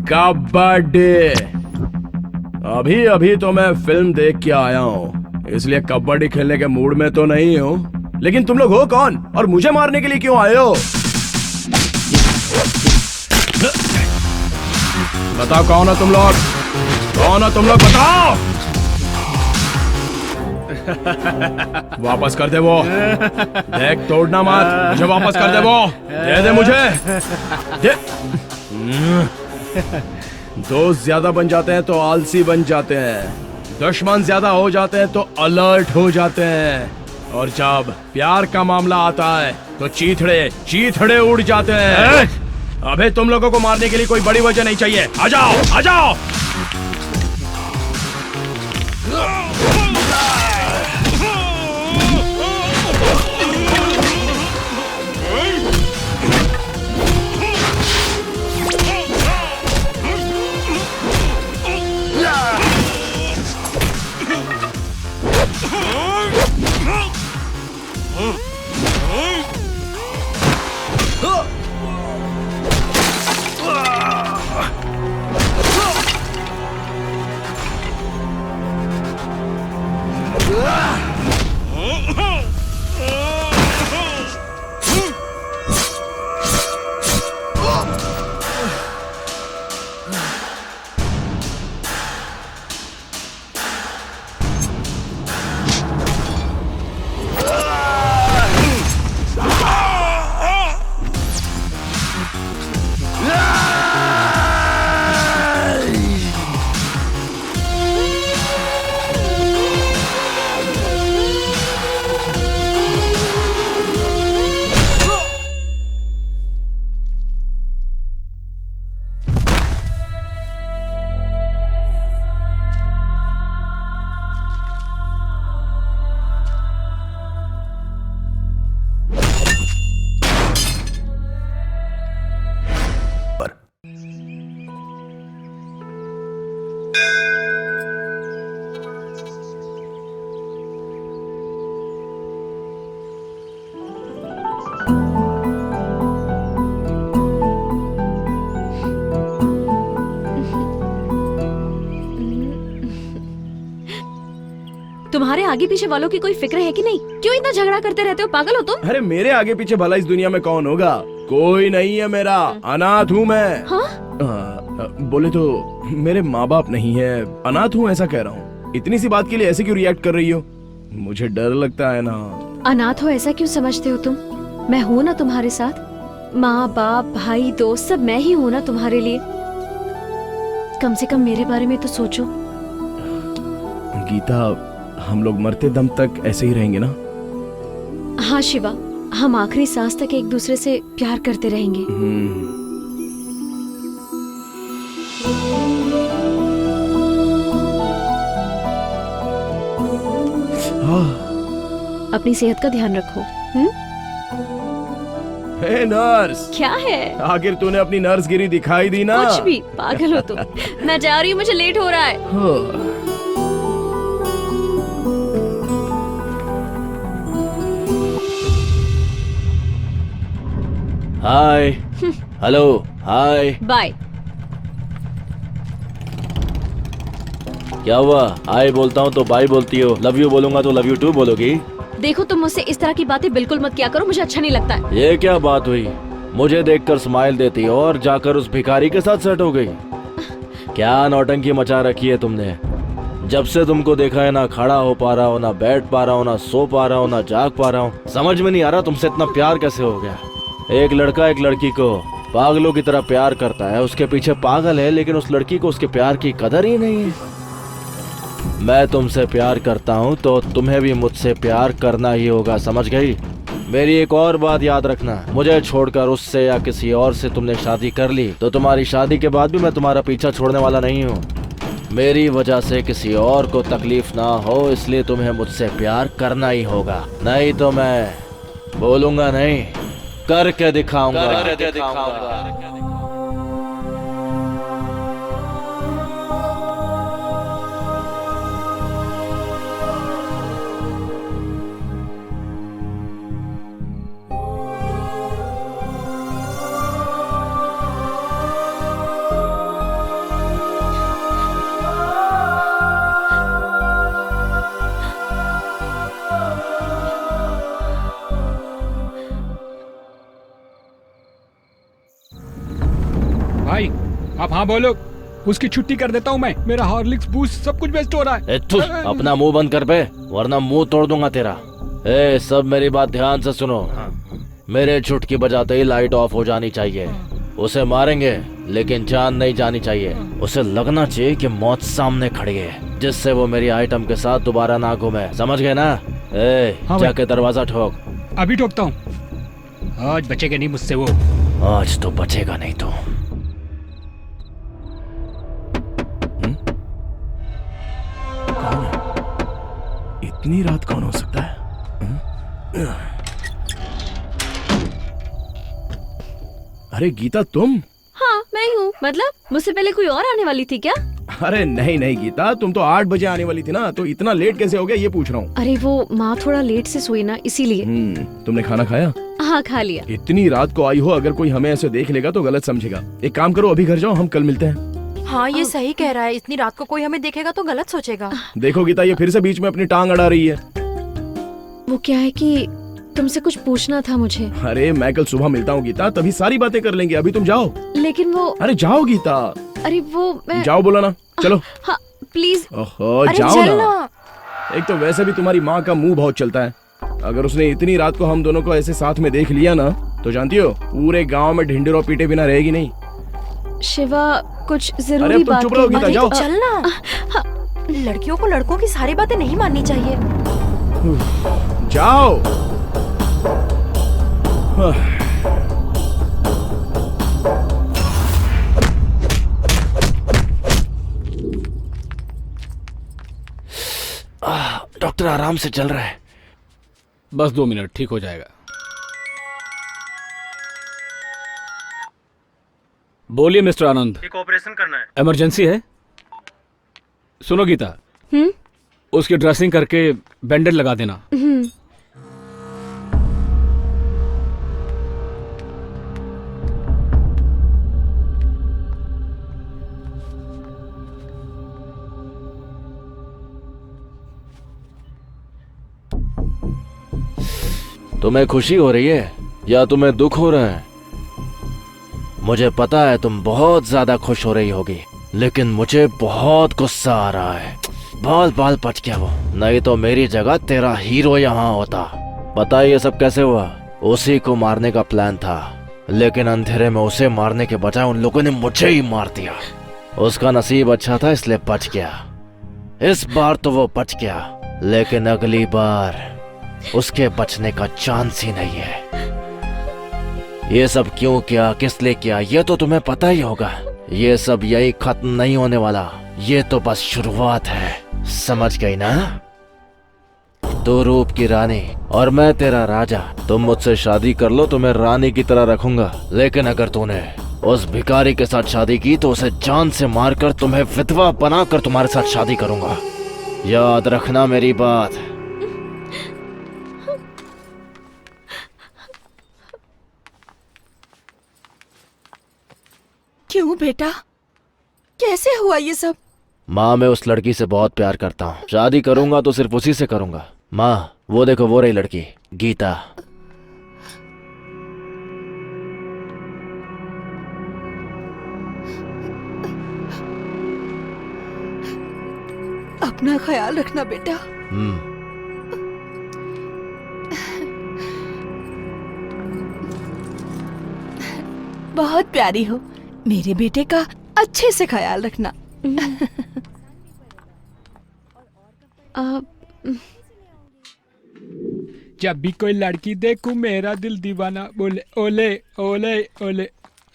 S4: कबड्डी। अभी अभी तो मैं फिल्म देख के आया हूँ, इसलिए कबड्डी खेलने के मूड में तो नहीं हूँ। लेकिन तुम लोग हो कौन और मुझे मारने के लिए क्यों आए हो? बताओ कौन हो तुम लोग? कौन हो तुम लोग, बताओ। वापस कर दे वो। देख तोड़ना मत, मुझे वापस कर दे वो। दे दे मुझे, दे। दोस्त ज्यादा बन जाते हैं तो आलसी बन जाते हैं, दुश्मन ज्यादा हो जाते हैं तो अलर्ट हो जाते हैं, और जब प्यार का मामला आता है तो चीथड़े उड़ जाते हैं। अबे तुम लोगों को मारने के लिए कोई बड़ी वजह नहीं चाहिए। आ जाओ, आ जाओ।
S10: तुम्हारे आगे पीछे वालों की कोई फिक्र है कि नहीं? क्यों इतना झगड़ा करते रहते हो? पागल हो तुम?
S4: अरे मेरे आगे पीछे भला इस दुनिया में कौन होगा? कोई नहीं है मेरा, अनाथ हूँ मैं।
S10: हाँ?
S4: बोले तो मेरे माँ बाप नहीं है, अनाथ हूँ ऐसा कह रहा हूँ। इतनी सी बात के लिए ऐसे क्यों रिएक्ट कर रही हो? मुझे डर लगता है ना।
S10: अनाथ हो ऐसा क्यों समझते हो तुम? मैं हूँ ना तुम्हारे साथ। माँ बाप भाई दोस्त सब मैं ही हूँ ना तुम्हारे लिए। कम से कम मेरे बारे में तो सोचो।
S4: गीता, हम लोग मरते दम तक ऐसे ही रहेंगे ना?
S10: हाँ शिवा, हम आखिरी सांस तक एक दूसरे से प्यार करते रहेंगे। अपनी सेहत का ध्यान रखो।
S4: हे नर्स।
S10: क्या है?
S4: आखिर तूने अपनी नर्स गिरी दिखाई दी ना?
S10: कुछ भी, पागल हो तुम। मैं जा रही हूँ, मुझे लेट हो रहा है।
S9: हाय, हेलो, हाय,
S10: बाय।
S9: क्या हुआ? हाय बोलता हूँ तो बाय बोलती हो, लव यू बोलूंगा तो लव यू टू बोलोगी?
S10: देखो तुम मुझसे इस तरह की बातें बिल्कुल मत किया करो, मुझे अच्छा नहीं लगता है।
S9: ये क्या बात हुई? मुझे देखकर स्माइल देती और जाकर उस भिखारी के साथ सेट हो गई। क्या नौटंकी मचा रखी है तुमने? जब से तुमको देखा है ना खड़ा हो पा रहा हो, ना बैठ पा रहा हो, ना सो पा रहा हो, ना जाग पा रहा हूँ। समझ में नहीं आ रहा तुमसे इतना प्यार कैसे हो गया। एक लड़का एक लड़की को पागलों की तरह प्यार करता है, उसके पीछे पागल है, लेकिन उस लड़की को उसके प्यार की कदर ही नहीं है। मैं तुमसे प्यार करता हूँ तो तुम्हें भी मुझसे प्यार करना ही होगा, समझ गई? मेरी एक और बात याद रखना, मुझे छोड़कर उससे या किसी और से तुमने शादी कर ली तो तुम्हारी शादी के बाद भी मैं तुम्हारा पीछा छोड़ने वाला नहीं हूँ। मेरी वजह से किसी और को तकलीफ ना हो, इसलिए तुम्हें मुझसे प्यार करना ही होगा, नहीं तो मैं बोलूंगा नहीं, करके दिखाऊंगा।
S6: आप हाँ बोलो, उसकी छुट्टी कर देता हूँ मैं। मेरा हॉर्लिक्स बूस्ट सब कुछ वेस्ट हो रहा है।
S9: अपना मुंह बंद कर बे, वरना मुंह तोड़ दूंगा तेरा। ए, सब मेरी बात ध्यान से सुनो। मेरे चुटकी बजाते ही लाइट ऑफ हो जानी चाहिए। उसे मारेंगे लेकिन जान नहीं जानी चाहिए। उसे लगना चाहिए कि मौत सामने खड़ी है, जिससे वो मेरी आइटम के साथ दोबारा ना घूमे। समझ गए ना? जाके दरवाजा ठोक।
S6: अभी ठोकता हूँ। आज बचेगा नहीं मुझसे वो।
S9: आज तो बचेगा नहीं तो।
S4: इतनी रात कौन हो सकता है? अरे गीता, तुम?
S10: हाँ मैं ही हूँ। मतलब मुझसे पहले कोई और आने वाली थी क्या?
S4: अरे नहीं नहीं गीता, तुम तो 8 बजे आने वाली थी ना, तो इतना लेट कैसे हो गया ये पूछ रहा हूँ।
S10: अरे वो माँ थोड़ा लेट से सोई ना, इसीलिए।
S4: तुमने खाना खाया?
S10: हाँ खा लिया।
S4: इतनी रात को आई हो, अगर कोई हमें ऐसे देख लेगा तो गलत समझेगा। एक काम करो, अभी घर जाओ, हम कल मिलते हैं।
S12: हाँ ये सही कह रहा है, इतनी रात को कोई हमें देखेगा तो गलत सोचेगा।
S4: देखो गीता, ये फिर से बीच में अपनी टांग अड़ा रही है।
S10: वो क्या है कि तुमसे कुछ पूछना था मुझे।
S4: अरे मैं कल सुबह मिलता हूँ गीता, तभी सारी बातें कर लेंगे। अभी तुम जाओ।
S10: लेकिन वो।
S4: अरे जाओ गीता।
S10: अरे वो मैं।
S4: जाओ बोला ना, चलो।
S10: हाँ प्लीज।
S4: ओहो जाओ ना। एक तो वैसे भी तुम्हारी माँ का मुंह बहुत चलता है। अगर उसने इतनी रात को हम दोनों को ऐसे साथ में देख लिया ना, तो जानती हो पूरे गांव में ढिंडोरा पीटे बिना रहेगी नहीं।
S10: शिवा कुछ जरूरी बात।
S4: चुप रहो गीता, जाओ।
S12: चल ना। लड़कियों को लड़कों की सारी बातें नहीं माननी चाहिए।
S4: जाओ।
S9: डॉक्टर आराम से चल रहा है।
S2: बस 2 मिनट, ठीक हो जाएगा। बोलिए मिस्टर आनंद।
S13: एक ऑपरेशन करना है।
S2: इमरजेंसी है? सुनो गीता, उसकी ड्रेसिंग करके बैंडेज लगा देना।
S9: तुम्हें खुशी हो रही है या तुम्हें दुख हो रहा है? मुझे पता है तुम बहुत ज्यादा खुश हो रही होगी, लेकिन मुझे बहुत गुस्सा आ रहा है। बाल बाल पच गया वो, नहीं तो मेरी जगह तेरा हीरो यहाँ होता। पता है ये सब कैसे हुआ? उसी को मारने का प्लान था, लेकिन अंधेरे में उसे मारने के बजाय उन लोगों ने मुझे ही मार दिया। उसका नसीब अच्छा था इसलिए बच गया। इस बार तो वो बच गया, लेकिन अगली बार उसके बचने का चांस ही नहीं है। ये सब क्यों किया, किस लिए किया, ये तो तुम्हें पता ही होगा। ये सब यही खत्म नहीं होने वाला, ये तो बस शुरुआत है। समझ गई ना? तू रूप की रानी और मैं तेरा राजा। तुम मुझसे शादी कर लो तो मैं रानी की तरह रखूंगा, लेकिन अगर तूने उस भिखारी के साथ शादी की तो उसे जान से मारकर तुम्हें विधवा बनाकर तुम्हारे साथ शादी करूंगा। याद रखना मेरी बात।
S15: क्यों बेटा, कैसे हुआ ये सब?
S9: माँ, मैं उस लड़की से बहुत प्यार करता हूँ। शादी करूंगा तो सिर्फ उसी से करूंगा। माँ, वो देखो, वो रही लड़की, गीता।
S15: अपना ख्याल रखना बेटा। बहुत प्यारी हो मेरे बेटे का, अच्छे से ख्याल रखना।
S6: जब भी कोई लड़की देखूं मेरा दिल दीवाना बोले ओले ओले ओले।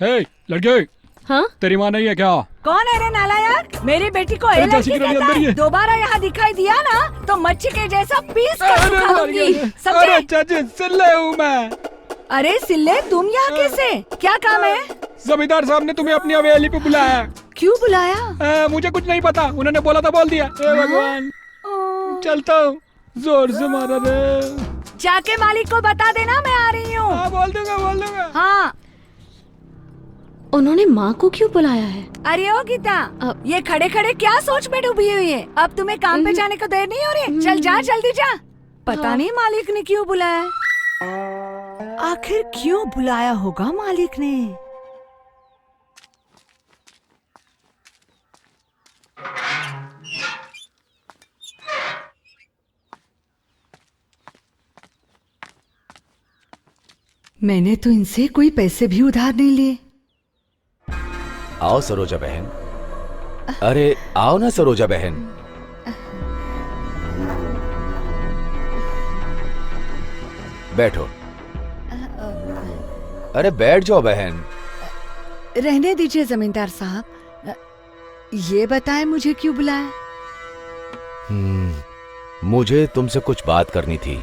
S6: हे लड़के,
S10: हाँ?
S6: तेरी माँ नहीं है क्या?
S15: कौन है रे नालायक? मेरी बेटी को
S6: अरे
S15: लड़की कहता है। दोबारा यहाँ दिखाई दिया ना तो मच्छी के जैसा पीस कर खाऊंगी। समझे?
S6: अरे चाची, सिल्ले हूँ मैं।
S15: अरे सिल्ले, तुम यहाँ कैसे? क्या काम है?
S6: जमींदार साहब ने तुम्हें अपनी हवेली पे बुलाया।
S15: क्यों बुलाया?
S6: मुझे कुछ नहीं पता, उन्होंने बोला था बोल दिया। हे भगवान, चलता हूँ। जोर से मारा रे।
S15: जाके मालिक को बता देना मैं आ रही हूँ।
S6: हाँ बोल दूंगा, बोल दूंगा।
S15: हाँ।
S10: उन्होंने माँ को क्यों बुलाया है?
S15: अरे ओ गीता, ये खड़े खड़े क्या सोच में डूबी हुई है? अब तुम्हें काम पे जाने को देर नहीं हो रही? चल जा, जल्दी जा। पता नहीं मालिक ने क्यों बुलाया। आखिर क्यों बुलाया होगा मालिक ने? मैंने तो इनसे कोई पैसे भी उधार नहीं लिए।
S1: आओ सरोजा बहन, अरे आओ ना सरोजा बहन। बैठो। अरे बैठ जाओ बहन।
S15: रहने दीजिए जमींदार साहब, ये बताएं मुझे क्यों बुलाया?
S1: मुझे तुमसे कुछ बात करनी थी,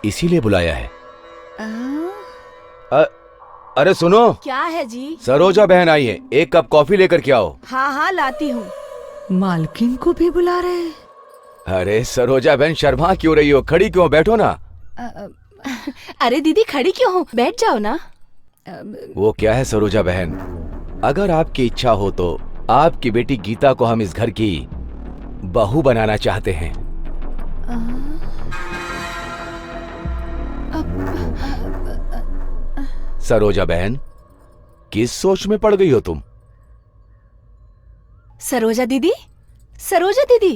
S1: इसीलिए बुलाया है। अरे सुनो।
S15: क्या है जी?
S1: सरोजा बहन आई है, एक कप कॉफी लेकर के आओ।
S15: हाँ हाँ लाती हूँ। मालकिन को भी बुला रहे हैं?
S1: अरे सरोजा बहन शर्मा क्यों रही हो, खड़ी क्यों, बैठो ना।
S15: अरे दीदी खड़ी क्यों हो, बैठ जाओ ना।
S1: वो क्या है सरोजा बहन, अगर आपकी इच्छा हो तो आपकी बेटी गीता को हम इस घर की बहू बनाना चाहते हैं। सरोजा बहन, किस सोच में पड़ गई हो तुम?
S15: सरोजा दीदी, सरोजा दीदी,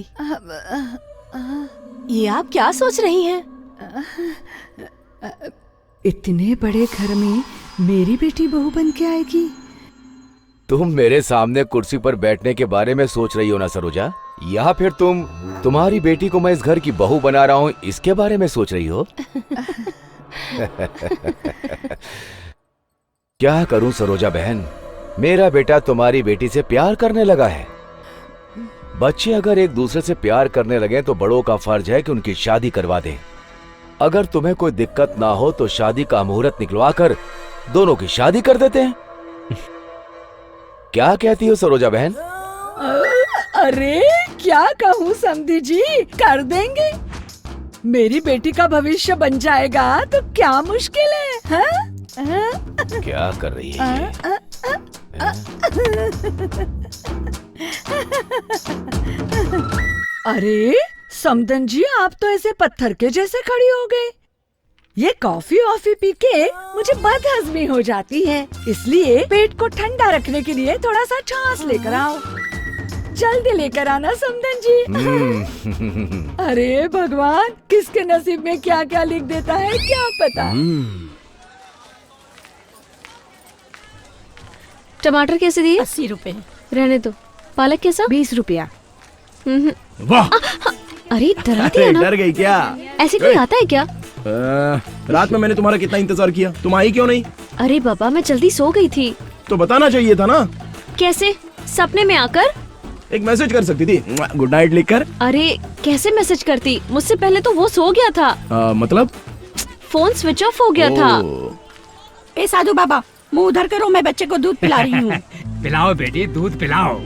S15: ये आप क्या सोच रही हैं? इतने बड़े घर में मेरी बेटी बहू बन के आएगी?
S1: तुम मेरे सामने कुर्सी पर बैठने के बारे में सोच रही हो ना सरोजा, या फिर तुम्हारी बेटी को मैं इस घर की बहू बना रहा हूं इसके बारे में सोच रही हो? क्या करूं सरोजा बहन, मेरा बेटा तुम्हारी बेटी से प्यार करने लगा है। बच्चे अगर एक दूसरे से प्यार करने लगे तो बड़ों का फर्ज है कि उनकी शादी करवा दें। अगर तुम्हें कोई दिक्कत ना हो तो शादी का मुहूर्त निकलवा कर दोनों की शादी कर देते हैं। क्या कहती हो सरोजा बहन?
S15: अरे क्या कहूँ समधी जी, कर देंगे। मेरी बेटी का भविष्य बन जाएगा तो क्या मुश्किल है, हाँ?
S1: क्या कर रही है?
S15: अरे समदन जी, आप तो ऐसे पत्थर के जैसे खड़ी हो गए। ये कॉफी ऑफी पी के मुझे बदहजमी हो जाती है, इसलिए पेट को ठंडा रखने के लिए थोड़ा सा छाछ लेकर आओ। जल्दी लेकर आना समदन जी। अरे भगवान, किसके नसीब में क्या क्या लिख देता है क्या पता।
S10: टमाटर कैसे दिए?
S8: 80 रुपए।
S10: रहने दो। पालक कैसा?
S8: 20 रुपया।
S4: वाह,
S10: अरे डरा दिया ना।
S4: डर गई क्या?
S10: ऐसे कोई आता है क्या?
S4: रात में मैंने तुम्हारा कितना इंतजार किया, तुम आई क्यों नहीं?
S10: अरे बाबा, मैं जल्दी सो गई थी।
S4: तो बताना चाहिए था ना।
S10: कैसे? सपने में आकर?
S4: एक मैसेज कर सकती थी, गुड नाइट लिखकर।
S10: अरे कैसे मैसेज करती, मुझसे पहले तो वो सो गया था।
S4: मतलब?
S10: फोन स्विच ऑफ हो गया था।
S8: ए साधु बाबा, मुंह उधर करो, मैं बच्चे को दूध पिला रही हूँ।
S16: पिलाओ बेटी, दूध पिलाओ,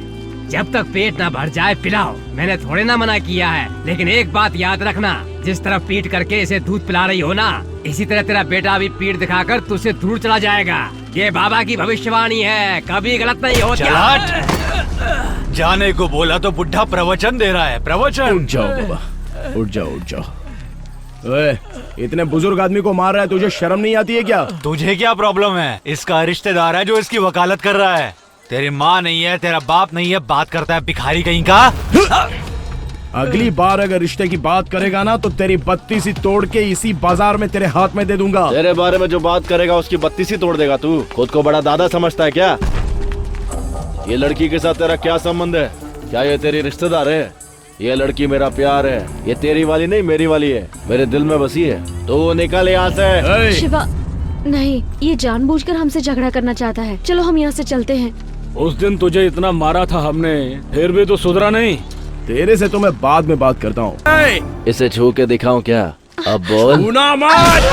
S16: जब तक पेट ना भर जाए पिलाओ। मैंने थोड़े ना मना किया है, लेकिन एक बात याद रखना, जिस तरह पीट करके इसे दूध पिला रही हो ना, इसी तरह तेरा बेटा भी पीठ दिखाकर तुझसे दूर चला जाएगा। ये बाबा की भविष्यवाणी है, कभी गलत नहीं होता।
S11: जाने को बोला तो बुढ़ा प्रवचन दे रहा है, प्रवचन।
S4: उठ जाओ बाबा, उठ जाओ उठ जाओ। ओए, इतने बुजुर्ग आदमी को मार रहा है, तुझे शर्म नहीं आती है क्या?
S11: तुझे क्या प्रॉब्लम है? इसका रिश्तेदार है जो इसकी वकालत कर रहा है। तेरी माँ नहीं है, तेरा बाप नहीं है, बात करता है भिखारी कहीं का।
S4: अगली बार अगर रिश्ते की बात करेगा ना तो तेरी बत्ती सी तोड़ के इसी बाजार में तेरे हाथ में दे दूंगा।
S9: तेरे बारे में जो बात करेगा उसकी बत्ती सी तोड़ देगा तू। खुद को बड़ा दादा समझता है क्या? ये लड़की के साथ तेरा क्या संबंध है? क्या ये तेरी रिश्तेदार है? ये लड़की मेरा प्यार है, ये तेरी वाली नहीं मेरी वाली है, मेरे दिल में बसी है। तो निकल यहाँ से।
S10: शिवा, नहीं, ये जानबूझकर हमसे झगड़ा करना चाहता है। चलो हम यहाँ से चलते हैं।
S2: उस दिन तुझे इतना मारा था हमने, फिर भी तो सुधरा नहीं।
S4: तेरे से तो मैं बाद में बात करता हूँ।
S9: इसे छू के दिखाऊं क्या? अब बोल।
S4: छूना मत।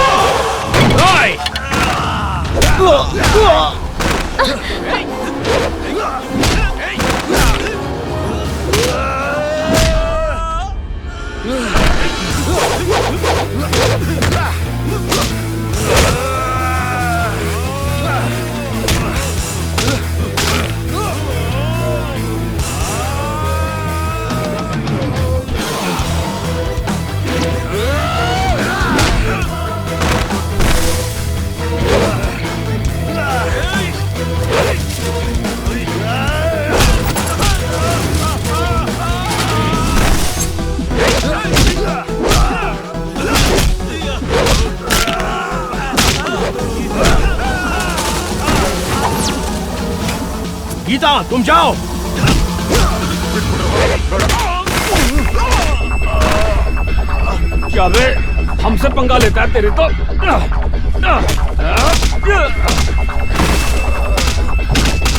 S4: गीता तुम जाओ।
S2: क्या बे हमसे पंगा लेता है तेरे तो।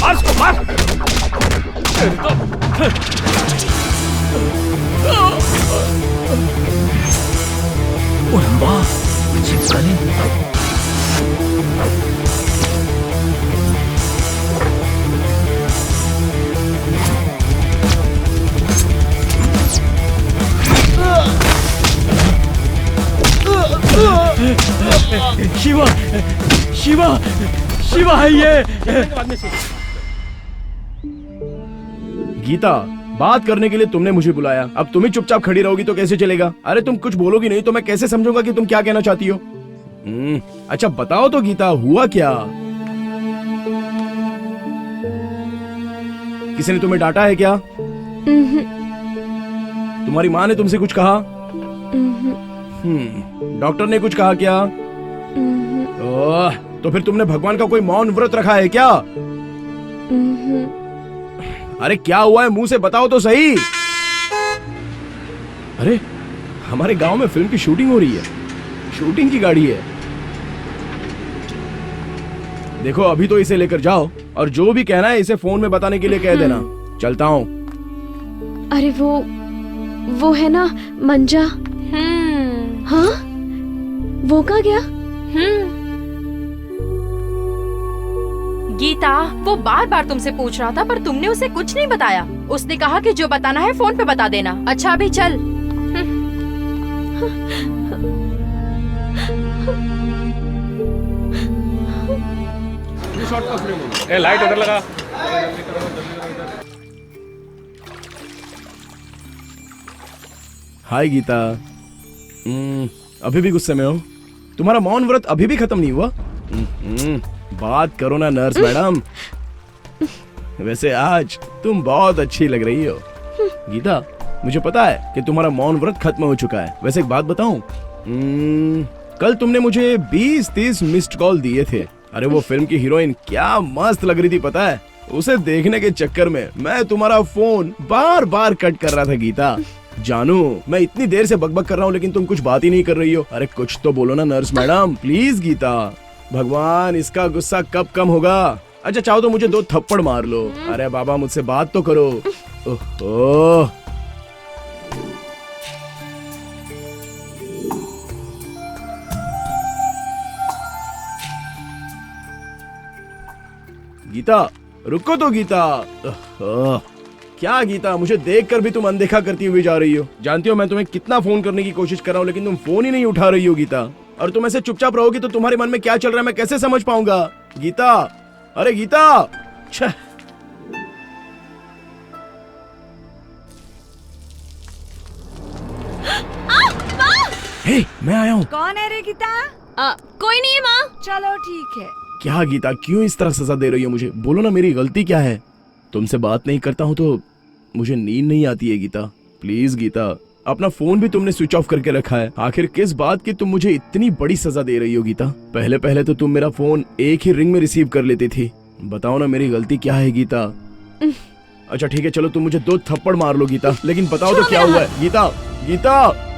S2: मार इसको, मार तेरे तो।
S3: शिवा शिवा शिवा है ये।
S4: गीता बात करने के लिए तुमने मुझे बुलाया, अब तुम ही चुपचाप खड़ी रहोगी तो कैसे चलेगा? अरे तुम कुछ बोलोगी नहीं तो मैं कैसे समझूंगा कि तुम क्या कहना चाहती हो? अच्छा बताओ तो गीता, हुआ क्या? किसी ने तुम्हें डांटा है क्या? तुम्हारी माँ ने तुमसे कुछ कहा? डॉक्टर ने कुछ कहा क्या? ओह, तो फिर तुमने भगवान का कोई मौन व्रत रखा है क्या? अरे क्या हुआ है, मुंह से बताओ तो सही। अरे हमारे गांव में फिल्म की शूटिंग हो रही है, शूटिंग की गाड़ी है। देखो अभी तो इसे लेकर जाओ और जो भी कहना है इसे फोन में बताने के लिए कह देना। चलता हूँ।
S10: अरे वो है ना मंजा। हाँ वो कहाँ गया?
S12: गीता वो बार बार तुमसे पूछ रहा था पर तुमने उसे कुछ नहीं बताया। उसने कहा कि जो बताना है फोन पे बता देना। अच्छा अभी चल।
S7: ए लाइट उधर लगा।
S4: हाय गीता, अभी भी गुस्से में हो? तुम्हारा मौन व्रत अभी भी खत्म नहीं हुआ? बात करो ना नर्स मैडम। वैसे आज तुम बहुत अच्छी लग रही हो। गीता मुझे पता है कि तुम्हारा मौन व्रत खत्म हो चुका है। वैसे एक बात बताऊं, कल तुमने मुझे 20-30 मिस्ड कॉल दिए थे। अरे वो फिल्म की हीरोइन क्या मस्त लग रही थी पता है? उसे देखने के चक्कर में मैं तुम्हारा फोन बार बार कट कर रहा था गीता। जानू मैं इतनी देर से बकबक कर रहा हूँ लेकिन तुम कुछ बात ही नहीं कर रही हो। अरे कुछ तो बोलो ना नर्स मैडम, प्लीज गीता। भगवान इसका गुस्सा कब कम होगा? अच्छा चाहो तो मुझे 2 थप्पड़ मार लो। अरे बाबा मुझसे बात तो करो। ओह गीता रुको तो गीता। क्या गीता, मुझे देखकर भी तुम अनदेखा करती हुई जा रही हो। जानती हो मैं तुम्हें कितना फोन करने की कोशिश कर रहा हूँ लेकिन तुम फोन ही नहीं उठा रही हो गीता। और तुम ऐसे चुपचाप रहोगी तो तुम्हारे मन में क्या चल रहा है मैं कैसे समझ पाऊंगा? गीता, अरे गीता। हे, मैं आया हूँ।
S15: कौन है रे गीता?
S10: कोई नहीं है माँ।
S15: चलो ठीक है।
S4: क्या गीता, क्यों इस तरह सजा दे रही हो मुझे? बोलो ना मेरी गलती क्या है? तुमसे बात नहीं करता हूँ तो मुझे नींद नहीं आती है गीता। प्लीज गीता, अपना फोन भी तुमने स्विच ऑफ करके रखा है। आखिर किस बात की तुम मुझे इतनी बड़ी सजा दे रही हो गीता? पहले पहले तो तुम मेरा फोन एक ही रिंग में रिसीव कर लेती थी। बताओ ना मेरी गलती क्या है गीता? अच्छा ठीक है चलो तुम मुझे 2 थप्पड़ मार लो गीता, लेकिन बताओ तो क्या हुआ है? गीता गीता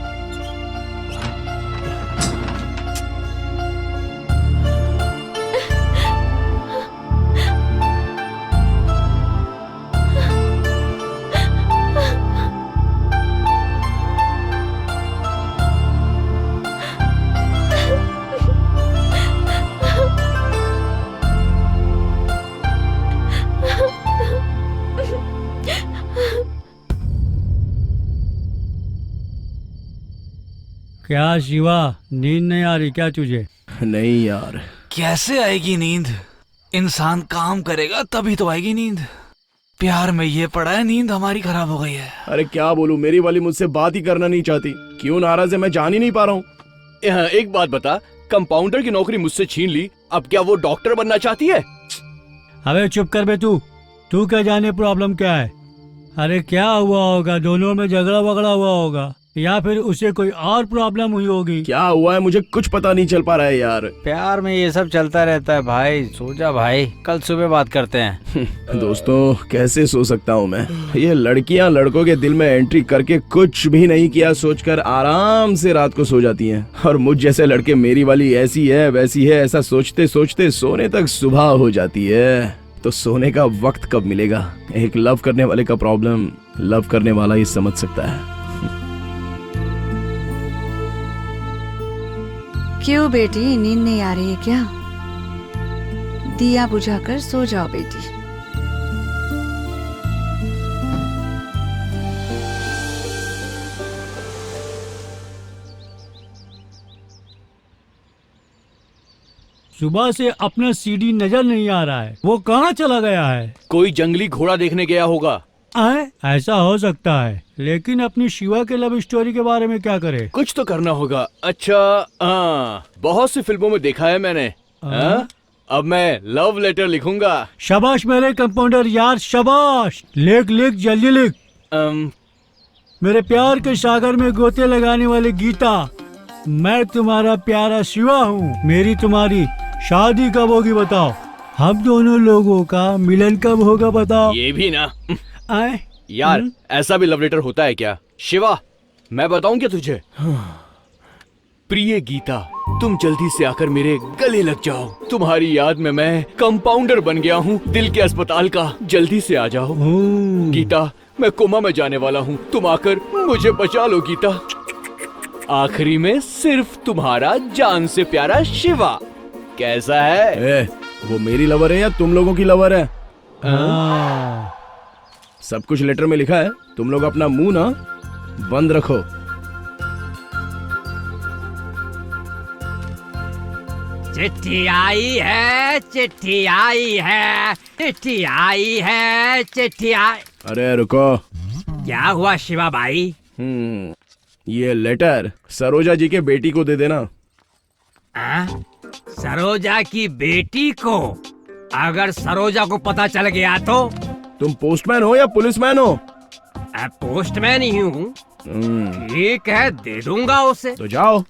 S3: क्या शिवा, नींद नहीं आ रही क्या तुझे?
S4: नहीं यार।
S11: कैसे आएगी नींद? इंसान काम करेगा तभी तो आएगी नींद। प्यार में ये पड़ा है, नींद हमारी खराब हो गई है।
S4: अरे क्या बोलूं, मेरी वाली मुझसे बात ही करना नहीं चाहती। क्यों नाराज है मैं जान ही नहीं पा रहा हूँ।
S14: एक बात बता, कंपाउंडर की नौकरी मुझसे छीन ली, अब क्या वो डॉक्टर बनना चाहती है?
S3: अबे चुप कर बे तू क्या जाने प्रॉब्लम क्या है? अरे क्या हुआ होगा, दोनों में झगड़ा वगड़ा हुआ होगा। या फिर उसे कोई और प्रॉब्लम हुई होगी।
S4: क्या हुआ है मुझे कुछ पता नहीं चल पा रहा है यार।
S13: प्यार में ये सब चलता रहता है भाई। सो जा भाई, कल सुबह बात करते हैं।
S4: दोस्तों कैसे सो सकता हूँ मैं। ये लड़कियाँ लड़कों के दिल में एंट्री करके कुछ भी नहीं किया सोचकर आराम से रात को सो जाती हैं, और मुझ जैसे लड़के मेरी वाली ऐसी है वैसी है ऐसा सोचते सोचते सोने तक सुबह हो जाती है। तो सोने का वक्त कब मिलेगा। एक लव करने वाले का प्रॉब्लम लव करने वाला ही समझ सकता है।
S15: क्यों बेटी, नींद नहीं आ रही है क्या? दिया बुझाकर सो जाओ बेटी।
S3: सुबह से अपना सीडी नजर नहीं आ रहा है, वो कहाँ चला गया है?
S14: कोई जंगली घोड़ा देखने गया होगा।
S3: ऐसा हो सकता है, लेकिन अपनी शिवा के लव स्टोरी के बारे में क्या करे?
S14: कुछ तो करना होगा। अच्छा बहुत सी फिल्मों में देखा है मैंने। अब मैं लव लेटर लिखूंगा।
S3: शाबाश मेरे कंपाउंडर यार, शाबाश। लिख लिख जल्दी लिख। मेरे प्यार के सागर में गोते लगाने वाले गीता, मैं तुम्हारा प्यारा शिवा हूँ। मेरी तुम्हारी शादी कब होगी बताओ? हम दोनों लोगों का मिलन कब होगा बताओ?
S14: ये भी ना यार, ऐसा भी लव लेटर होता है क्या? शिवा मैं बताऊं क्या तुझे? प्रिय गीता, तुम जल्दी से आकर मेरे गले लग जाओ। तुम्हारी याद में मैं कंपाउंडर बन गया हूँ दिल के अस्पताल का। जल्दी से आ जाओ गीता, मैं कोमा में जाने वाला हूँ। तुम आकर मुझे बचा लो गीता। आखिरी में सिर्फ तुम्हारा जान से प्यारा शिवा। कैसा है?
S4: वो मेरी लवर है या तुम लोगों की लवर है? सब कुछ लेटर में लिखा है, तुम लोग अपना मुंह ना बंद रखो।
S16: चिट्ठी आई है, चिट्ठी आई है, चिट्ठी आई है, चिट्ठी आई।
S4: अरे रुको।
S16: क्या हुआ शिवा भाई?
S4: ये लेटर सरोजा जी के बेटी को दे देना।
S16: सरोजा की बेटी को? अगर सरोजा को पता चल गया तो?
S4: तुम पोस्टमैन हो या पुलिसमैन हो?
S16: पोस्टमैन ही हूँ। ठीक है, दे दूंगा उसे।
S4: तो जाओ।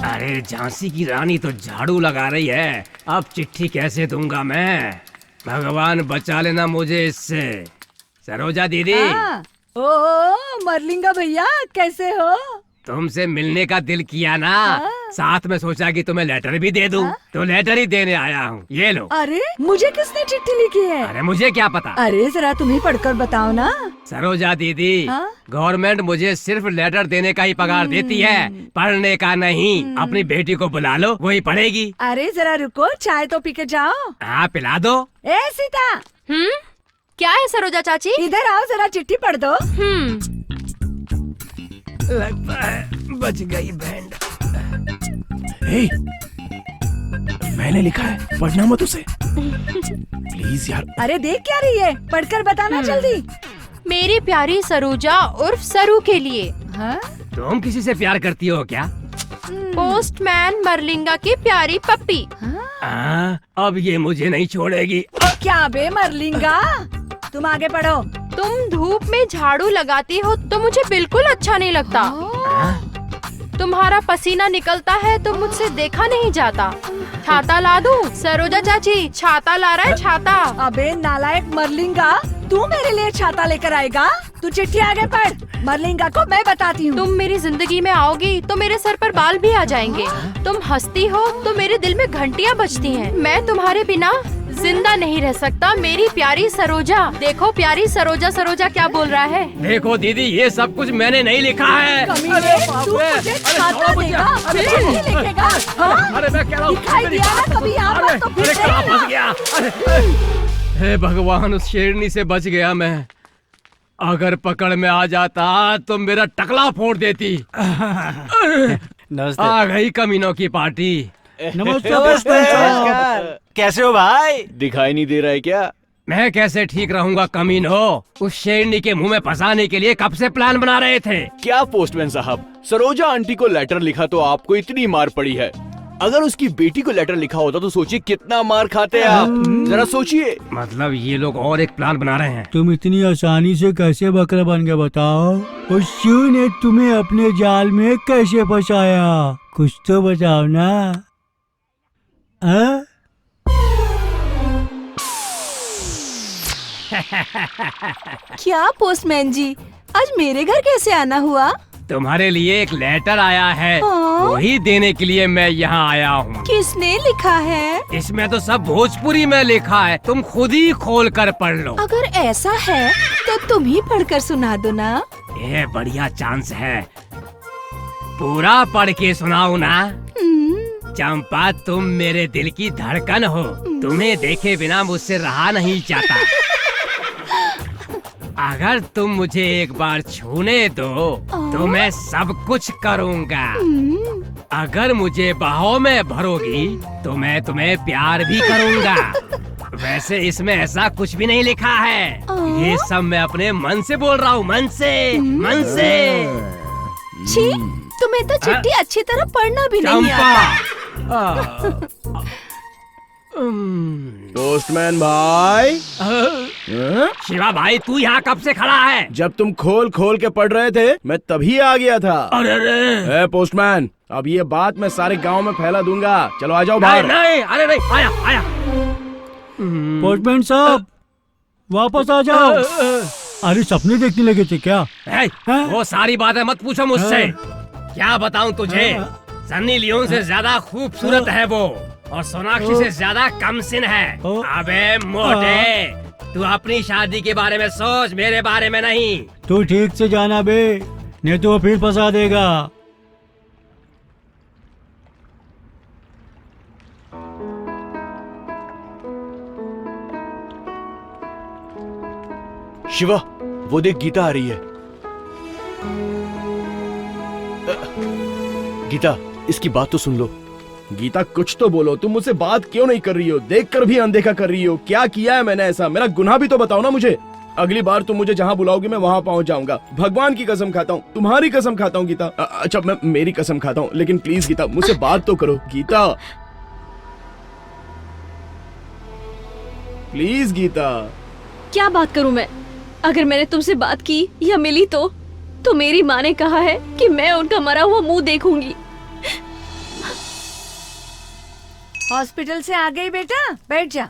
S16: अरे झांसी की रानी तो झाड़ू लगा रही है, अब चिट्ठी कैसे दूंगा मैं? भगवान बचा लेना मुझे इससे। सरोजा दीदी।
S15: ओ मरलिंगा भैया, कैसे हो?
S16: तुमसे मिलने का दिल किया ना, साथ में सोचा कि तुम्हें लेटर भी दे दूं, तो लेटर ही देने आया हूँ। ये लो।
S15: अरे मुझे किसने चिट्ठी लिखी है?
S16: अरे मुझे क्या पता।
S15: अरे जरा तुम ही पढ़कर बताओ ना।
S16: सरोजा दीदी, गवर्नमेंट मुझे सिर्फ लेटर देने का ही पगार देती है, पढ़ने का नहीं। अपनी बेटी को बुला लो, वही पढ़ेगी।
S15: अरे जरा रुको, चाय तो पी के जाओ।
S16: हाँ पिला दो।
S15: ए सीता।
S12: क्या है सरोजा चाची?
S15: इधर आओ, जरा चिट्ठी पढ़ दो।
S16: लगता है बच गई बैंड।
S4: मैंने लिखा है, पढ़ना मत उसे प्लीज यार।
S15: अरे देख क्या रही है, पढ़कर बताना जल्दी।
S12: मेरी प्यारी सरोजा उर्फ सरू के लिए।
S16: तुम किसी से प्यार करती हो क्या?
S12: पोस्टमैन मरलिंगा की प्यारी पप्पी।
S16: अब ये मुझे नहीं छोड़ेगी।
S15: क्या बे मरलिंगा, तुम आगे पढ़ो।
S12: तुम धूप में झाड़ू लगाती हो तो मुझे बिल्कुल अच्छा नहीं लगता। तुम्हारा पसीना निकलता है तो मुझसे देखा नहीं जाता। छाता ला दूं? सरोजा चाची छाता ला रहा है, छाता।
S15: अबे नालायक मरलिंगा, तू मेरे लिए छाता लेकर आएगा? तू चिट्ठी आगे पढ़। मरलिंगा को मैं बताती हूँ।
S12: तुम मेरी जिंदगी में आओगी तो मेरे सर पर बाल भी आ जाएंगे। तुम हंसती हो तो मेरे दिल में घंटियाँ बजती हैं। मैं तुम्हारे बिना जिंदा नहीं रह सकता मेरी प्यारी सरोजा। देखो प्यारी सरोजा, सरोजा क्या बोल रहा है।
S16: देखो दीदी, ये सब कुछ मैंने नहीं लिखा है।
S15: तू मुझे छाता देगा, फिर नहीं लिखेगा?
S16: अरे मैं कह रहा हूँ,
S15: दिखाई दिया ना कभी यहाँ पर तो फिर
S16: कहाँ फंस गया? हे भगवान, उस शेरनी से बच गया मैं। अगर पकड़ में आ जाता तो मेरा टकला फोड़ देती। आ गई कमीनों की पार्टी।
S11: नमस्कार। कैसे हो भाई?
S14: दिखाई नहीं दे रहा है क्या?
S16: मैं कैसे ठीक रहूंगा कमीनो? उस शेरनी के मुंह में फंसाने के लिए कब से प्लान बना रहे थे।
S14: क्या पोस्टमैन साहब, सरोजा आंटी को लेटर लिखा तो आपको इतनी मार पड़ी है। अगर उसकी बेटी को लेटर लिखा होता तो सोचिए कितना मार खाते आप। जरा सोचिए।
S16: मतलब ये लोग और एक प्लान बना रहे हैं।
S3: तुम इतनी आसानी से कैसे बकरा बन गए बताओ? और शिव ने तुम्हें अपने जाल में कैसे फंसाया? कुछ तो बताओ ना।
S15: क्या पोस्टमैन जी, आज मेरे घर कैसे आना हुआ?
S16: तुम्हारे लिए एक लेटर आया है,
S15: हाँ?
S16: वही देने के लिए मैं यहाँ आया हूँ।
S15: किसने लिखा है?
S16: इसमें तो सब भोजपुरी में लिखा है, तुम खुद ही खोल कर पढ़ लो।
S15: अगर ऐसा है तो तुम ही पढ़कर सुना दो ना।
S16: ये बढ़िया चांस है, पूरा पढ़ के सुनाओ ना। चंपा, तुम मेरे दिल की धड़कन हो, तुम्हें देखे बिना मुझसे रहा नहीं जाता। अगर तुम मुझे एक बार छूने दो तो मैं सब कुछ करूँगा। अगर मुझे बाहों में भरोगी तो मैं तुम्हें प्यार भी करूँगा। वैसे इसमें ऐसा कुछ भी नहीं लिखा है, ये सब मैं अपने मन से बोल रहा हूँ, मन से, मन से।
S15: छी, तुम्हें तो चिट्ठी अच्छी तरह पढ़ना भी नहीं आता।
S4: पोस्टमैन भाई।
S16: शिवा भाई, तू यहाँ कब से खड़ा है?
S4: जब तुम खोल खोल के पढ़ रहे थे मैं तभी आ गया था।
S16: अरे
S4: पोस्टमैन, अब ये बात मैं सारे गांव में फैला दूंगा। चलो आ जाओ बाहर।
S16: नहीं, अरे नहीं, आया आया।
S3: पोस्टमैन साहब वापस आ जाओ। अरे सपने देखने लगे थे क्या?
S16: वो सारी बातें मत पूछो मुझसे। क्या बताऊं तुझे, सन्नी लियोन से ज्यादा खूबसूरत है वो, और सोनाक्षी से ज्यादा कमसिन है। अबे मोटे, तू अपनी शादी के बारे में सोच, मेरे बारे में नहीं।
S3: तू ठीक से जाना बे, नहीं तो वो फिर फंसा देगा।
S14: शिवा, वो देख गीता आ रही है। गीता, इसकी बात तो सुन लो।
S4: गीता, कुछ तो बोलो, तुम मुझसे बात क्यों नहीं कर रही हो? देखकर भी अनदेखा कर रही हो। क्या किया है मैंने ऐसा? मेरा गुनाह भी तो बताओ ना मुझे। अगली बार तुम मुझे जहाँ बुलाओगे मैं वहाँ पहुँच जाऊंगा। भगवान की कसम खाता हूँ, तुम्हारी कसम खाता हूँ गीता। अच्छा, मैं मेरी कसम खाता हूँ, लेकिन प्लीज गीता मुझसे बात तो करो। गीता प्लीज गीता।
S10: क्या बात करूं मैं? अगर मैंने तुमसे बात की या मिली तो मेरी माँ ने कहा है कि मैं उनका मरा हुआ मुंह देखूंगी।
S15: हॉस्पिटल से आ गई बेटा, बैठ जा।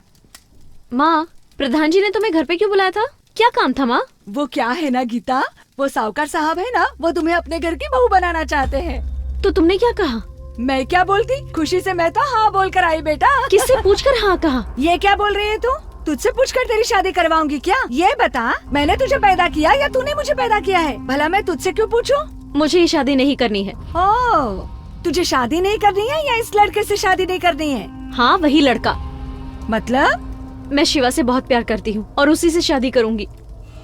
S10: माँ, प्रधान जी ने तुम्हें घर पे क्यों बुलाया था? क्या काम था माँ?
S15: वो क्या है ना गीता, वो साहूकार साहब है ना, वो तुम्हें अपने घर की बहू बनाना चाहते हैं।
S10: तो तुमने क्या कहा?
S15: मैं क्या बोलती, खुशी से मैं तो हाँ बोल कर आई बेटा।
S10: किससे पूछकर हाँ कहा?
S15: ये क्या बोल रही है तू? तुझसे पूछकर तेरी शादी करवाऊंगी क्या? ये बता, मैंने तुझे पैदा किया या तूने मुझे पैदा किया है? भला मैं तुझसे क्यों पूछूं?
S10: मुझे ये शादी नहीं करनी है।
S15: ओह, तुझे शादी नहीं करनी है या इस लड़के से शादी नहीं करनी है?
S10: हाँ, वही लड़का।
S15: मतलब?
S10: मैं शिवा से बहुत प्यार करती हूँ और उसी से शादी करूँगी।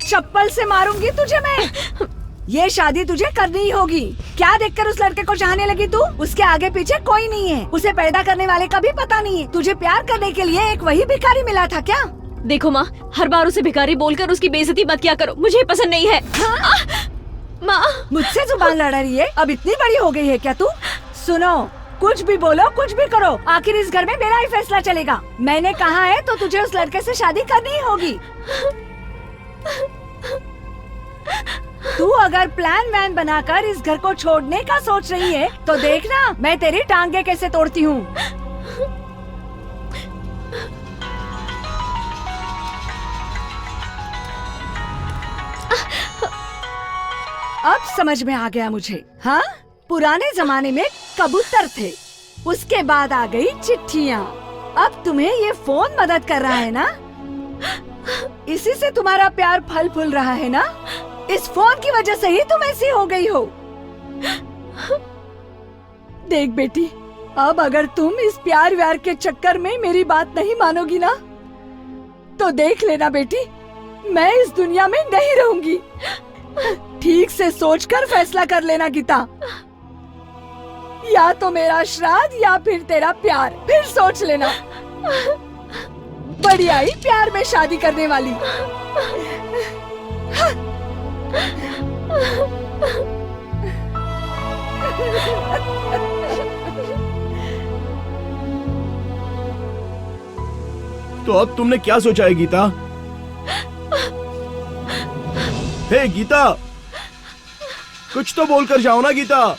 S15: चप्पल से मारूंगी तुझे मैं। ये शादी तुझे करनी ही होगी। क्या देखकर उस लड़के को चाहने लगी तू? उसके आगे पीछे कोई नहीं है, उसे पैदा करने वाले का भी पता नहीं है। तुझे प्यार करने के लिए एक वही भिखारी मिला था क्या?
S10: देखो माँ, हर बार उसे भिखारी बोलकर उसकी बेइज्जती मत किया करो, मुझे पसंद नहीं है।
S15: हाँ?
S10: माँ,
S15: मुझसे जुबान लड़ा रही है? अब इतनी बड़ी हो गई है क्या तू? सुनो, कुछ भी बोलो, कुछ भी करो, आखिर इस घर में मेरा ही फैसला चलेगा। मैंने कहा है तो तुझे उस लड़के से शादी करनी ही होगी। तू अगर प्लान वैन बनाकर इस घर को छोड़ने का सोच रही है तो देखना मैं तेरी टांगे कैसे तोड़ती हूँ। अब समझ में आ गया मुझे। हाँ, पुराने जमाने में कबूतर थे, उसके बाद आ गई चिट्ठियाँ, अब तुम्हें ये फोन मदद कर रहा है ना? इसी से तुम्हारा प्यार फल फूल रहा है ना? इस फोन की वजह से ही तुम ऐसी हो गई हो। देख बेटी, अब अगर तुम इस प्यार व्यार के चक्कर में मेरी बात नहीं मानोगी ना, तो देख लेना बेटी, मैं इस दुनिया में नहीं रहूंगी। ठीक से सोचकर फैसला कर लेना गीता, या तो मेरा श्राद्ध या फिर तेरा प्यार, फिर सोच लेना। बड़ी आई प्यार में शादी करने वाली।
S4: तो अब तुमने क्या सोचा है गीता? हे गीता, कुछ तो बोलकर जाओ ना गीता।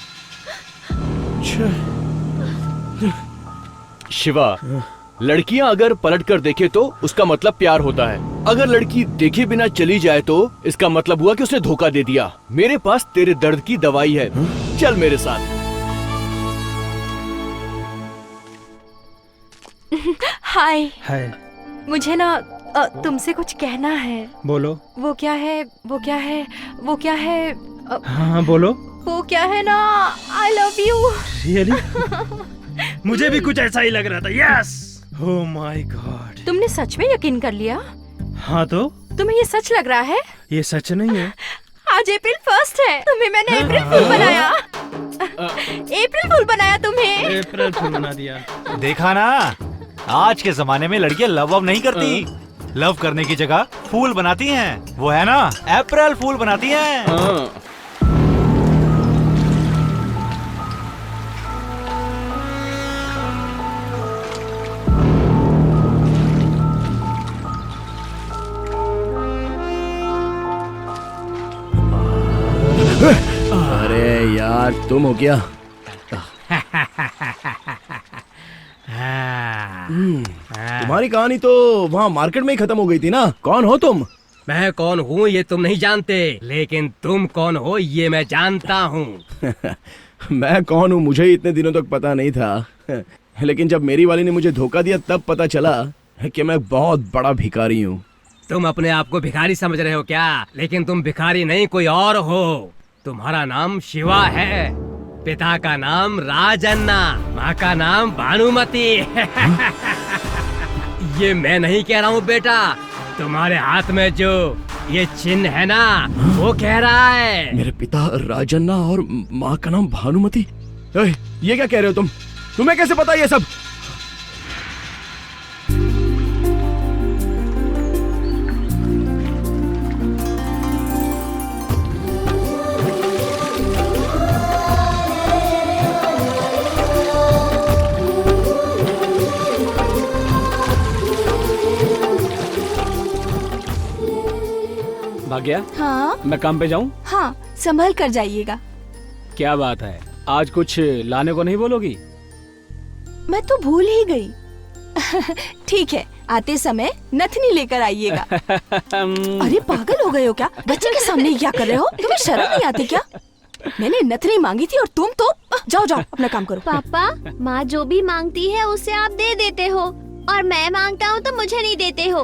S14: शिवा, लड़कियां अगर पलट कर देखे तो उसका मतलब प्यार होता है। अगर लड़की देखे बिना चली जाए तो इसका मतलब हुआ कि उसने धोखा दे दिया। मेरे पास तेरे दर्द की दवाई है, चल मेरे साथ।
S12: हाय।
S6: हाय।
S12: मुझे ना तुमसे कुछ कहना है।
S6: बोलो।
S12: वो क्या है, वो क्या है, वो क्या है?
S6: हाँ बोलो।
S12: वो क्या है ना, आई लव यू।
S6: रियली? मुझे भी कुछ ऐसा ही लग रहा था। यस। Oh my God.
S12: तुमने सच में यकीन कर लिया?
S6: हाँ तो?
S12: तुम्हें ये सच लग रहा है?
S6: ये सच नहीं है।
S12: आज अप्रैल 1 है। तुम्हें मैंने अप्रैल फूल बनाया। अप्रैल फूल बनाया तुम्हें।
S6: अप्रैल फूल बना दिया।
S11: देखा ना, आज के जमाने में लड़कियां लव नहीं करती। लव करने की जगह फूल बनाती हैं। वो है ना, अप्रैल फूल बनाती हैं।
S4: अरे यार, तुम हो क्या? तुम्हारी कहानी तो वहाँ मार्केट में ही खत्म हो गई थी ना। कौन हो तुम?
S16: मैं कौन हूँ ये तुम नहीं जानते, लेकिन तुम कौन हो ये मैं जानता हूँ।
S4: मैं कौन हूँ मुझे इतने दिनों तक पता नहीं था, लेकिन जब मेरी वाली ने मुझे धोखा दिया तब पता चला कि मैं बहुत बड़ा भिखारी हूँ।
S16: तुम अपने आप को भिखारी समझ रहे हो क्या? लेकिन तुम भिखारी नहीं, कोई और हो। तुम्हारा नाम शिवा है, पिता का नाम राजन्ना, माँ का नाम भानुमति। ये मैं नहीं कह रहा हूँ बेटा, तुम्हारे हाथ में जो ये चिन्ह है ना वो कह रहा है।
S4: मेरे पिता राजन्ना और माँ का नाम भानुमति। ये क्या कह रहे हो तुम? तुम्हें कैसे पता ये सब?
S2: भाग्या,
S8: हाँ
S2: मैं काम पे जाऊँ?
S8: हाँ, संभल कर जाइएगा।
S2: क्या बात है, आज कुछ लाने को नहीं बोलोगी?
S8: मैं तो भूल ही गई। ठीक है, आते समय नथनी लेकर आइएगा। अरे पागल हो गए हो क्या? बच्चे के सामने क्या कर रहे हो? तुम्हें शर्म नहीं आती क्या? मैंने नथनी मांगी थी और तुम तो जाओ जाओ अपना काम करो।
S10: पापा, माँ जो भी मांगती है उसे आप दे देते हो, और मैं मांगता हूँ तो मुझे नहीं देते हो।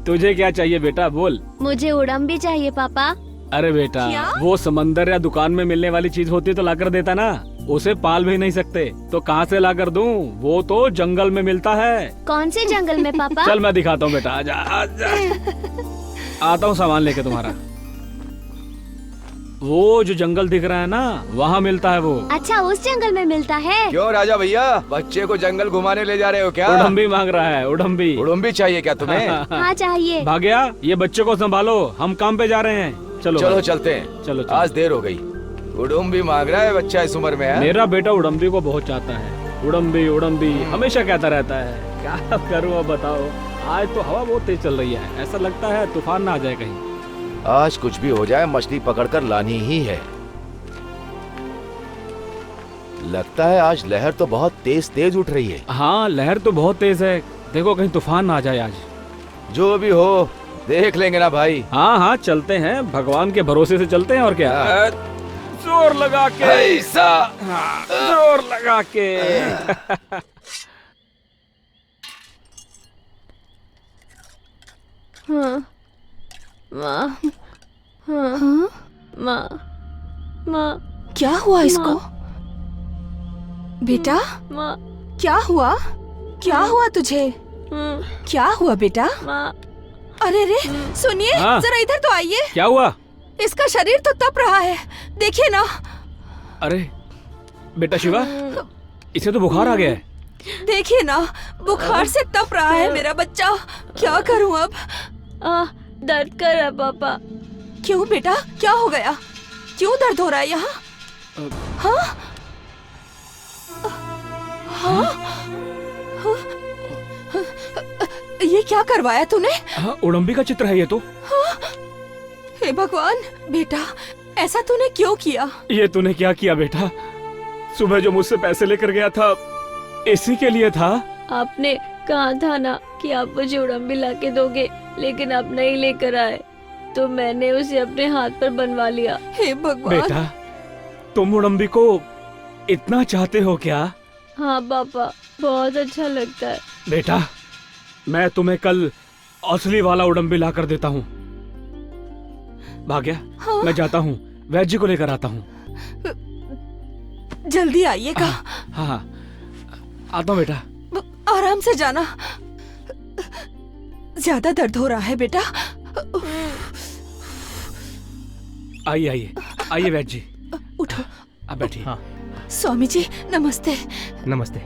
S2: तुझे क्या चाहिए बेटा, बोल।
S10: मुझे उड़म भी चाहिए पापा।
S2: अरे बेटा, वो समंदर या दुकान में मिलने वाली चीज होती तो लाकर देता ना। उसे पाल भी नहीं सकते तो कहाँ से लाकर दूं? वो तो जंगल में मिलता है।
S10: कौन से जंगल में पापा?
S2: चल मैं दिखाता हूँ बेटा, आजा आजा। आता हूँ सामान लेके तुम्हारा। वो जो जंगल दिख रहा है ना, वहाँ मिलता है वो।
S10: अच्छा, उस जंगल में मिलता है।
S1: क्यों राजा भैया, बच्चे को जंगल घुमाने ले जा रहे हो क्या?
S2: उड़म्बी मांग रहा है, उड़म्बी।
S1: उड़म्बी चाहिए क्या तुम्हें?
S10: हाँ चाहिए।
S2: भाग्या, ये बच्चे को संभालो, हम काम पे जा रहे हैं। चलो
S1: चलो चलते हैं।
S2: चलो।
S1: आज देर हो गई। उड़म्बी मांग रहा है बच्चा इस उम्र में है?
S2: मेरा बेटा उड़म्बी को बहुत चाहता है। उड़म्बी उड़म्बी हमेशा कहता रहता है। क्या करूँ अब बताओ। आज तो हवा बहुत तेज चल रही है, ऐसा लगता है तूफान ना आ जाए कहीं।
S1: आज कुछ भी हो जाए मछली पकड़कर लानी ही है। लगता है आज लहर तो बहुत तेज तेज उठ रही है।
S2: हाँ, लहर तो बहुत तेज है। देखो कहीं तूफान ना आ जाए आज।
S1: जो भी हो देख लेंगे ना भाई।
S2: हाँ हाँ चलते हैं, भगवान के भरोसे से चलते हैं और क्या। जोर लगा के ऐसा, जोर लगा के।
S10: हाँ, माँ, हाँ, माँ,
S8: क्या हुआ इसको? बेटा, क्या हुआ? क्या हुआ तुझे? क्या हुआ बेटा? अरे रे, सुनिए,
S2: हाँ?
S8: जरा इधर तो आइए।
S2: क्या हुआ?
S8: इसका शरीर तो तप रहा है, देखिए ना।
S2: अरे बेटा शिवा, इसे तो बुखार आ गया है।
S8: देखिए ना, बुखार से तप रहा है मेरा बच्चा। क्या करूं अब?
S10: दर्द कर रहा पापा।
S8: क्यों बेटा, क्या हो गया? क्यों दर्द हो रहा है यहाँ? हाँ? हाँ? ये क्या करवाया तूने?
S2: हाँ, उड़म्बी का चित्र है ये तो।
S8: हे भगवान, बेटा ऐसा तूने क्यों किया?
S2: ये तूने क्या किया बेटा? सुबह जो मुझसे पैसे लेकर गया था इसी के लिए था।
S10: आपने कहा था ना कि आप मुझे उड़म्बी ला के दोगे, लेकिन आप नहीं लेकर आए तो मैंने उसे अपने हाथ पर बनवा लिया।
S8: हे भगवान।
S2: बेटा तुम उड़म्बी को इतना चाहते हो क्या?
S10: हाँ पापा, बहुत अच्छा लगता है।
S2: बेटा मैं तुम्हें कल असली वाला उड़म्बी ला कर देता हूँ। भाग्या,
S8: हाँ?
S2: मैं जाता हूँ, वैद्य जी को लेकर आता हूँ।
S8: जल्दी आइएगा।
S2: हाँ आता हूँ बेटा।
S8: आराम से जाना, ज्यादा दर्द हो रहा है बेटा।
S2: आइए आइए आइए वैद्य जी,
S8: उठो।
S2: आप बैठिए।
S11: हाँ।
S8: स्वामी जी नमस्ते।
S11: नमस्ते।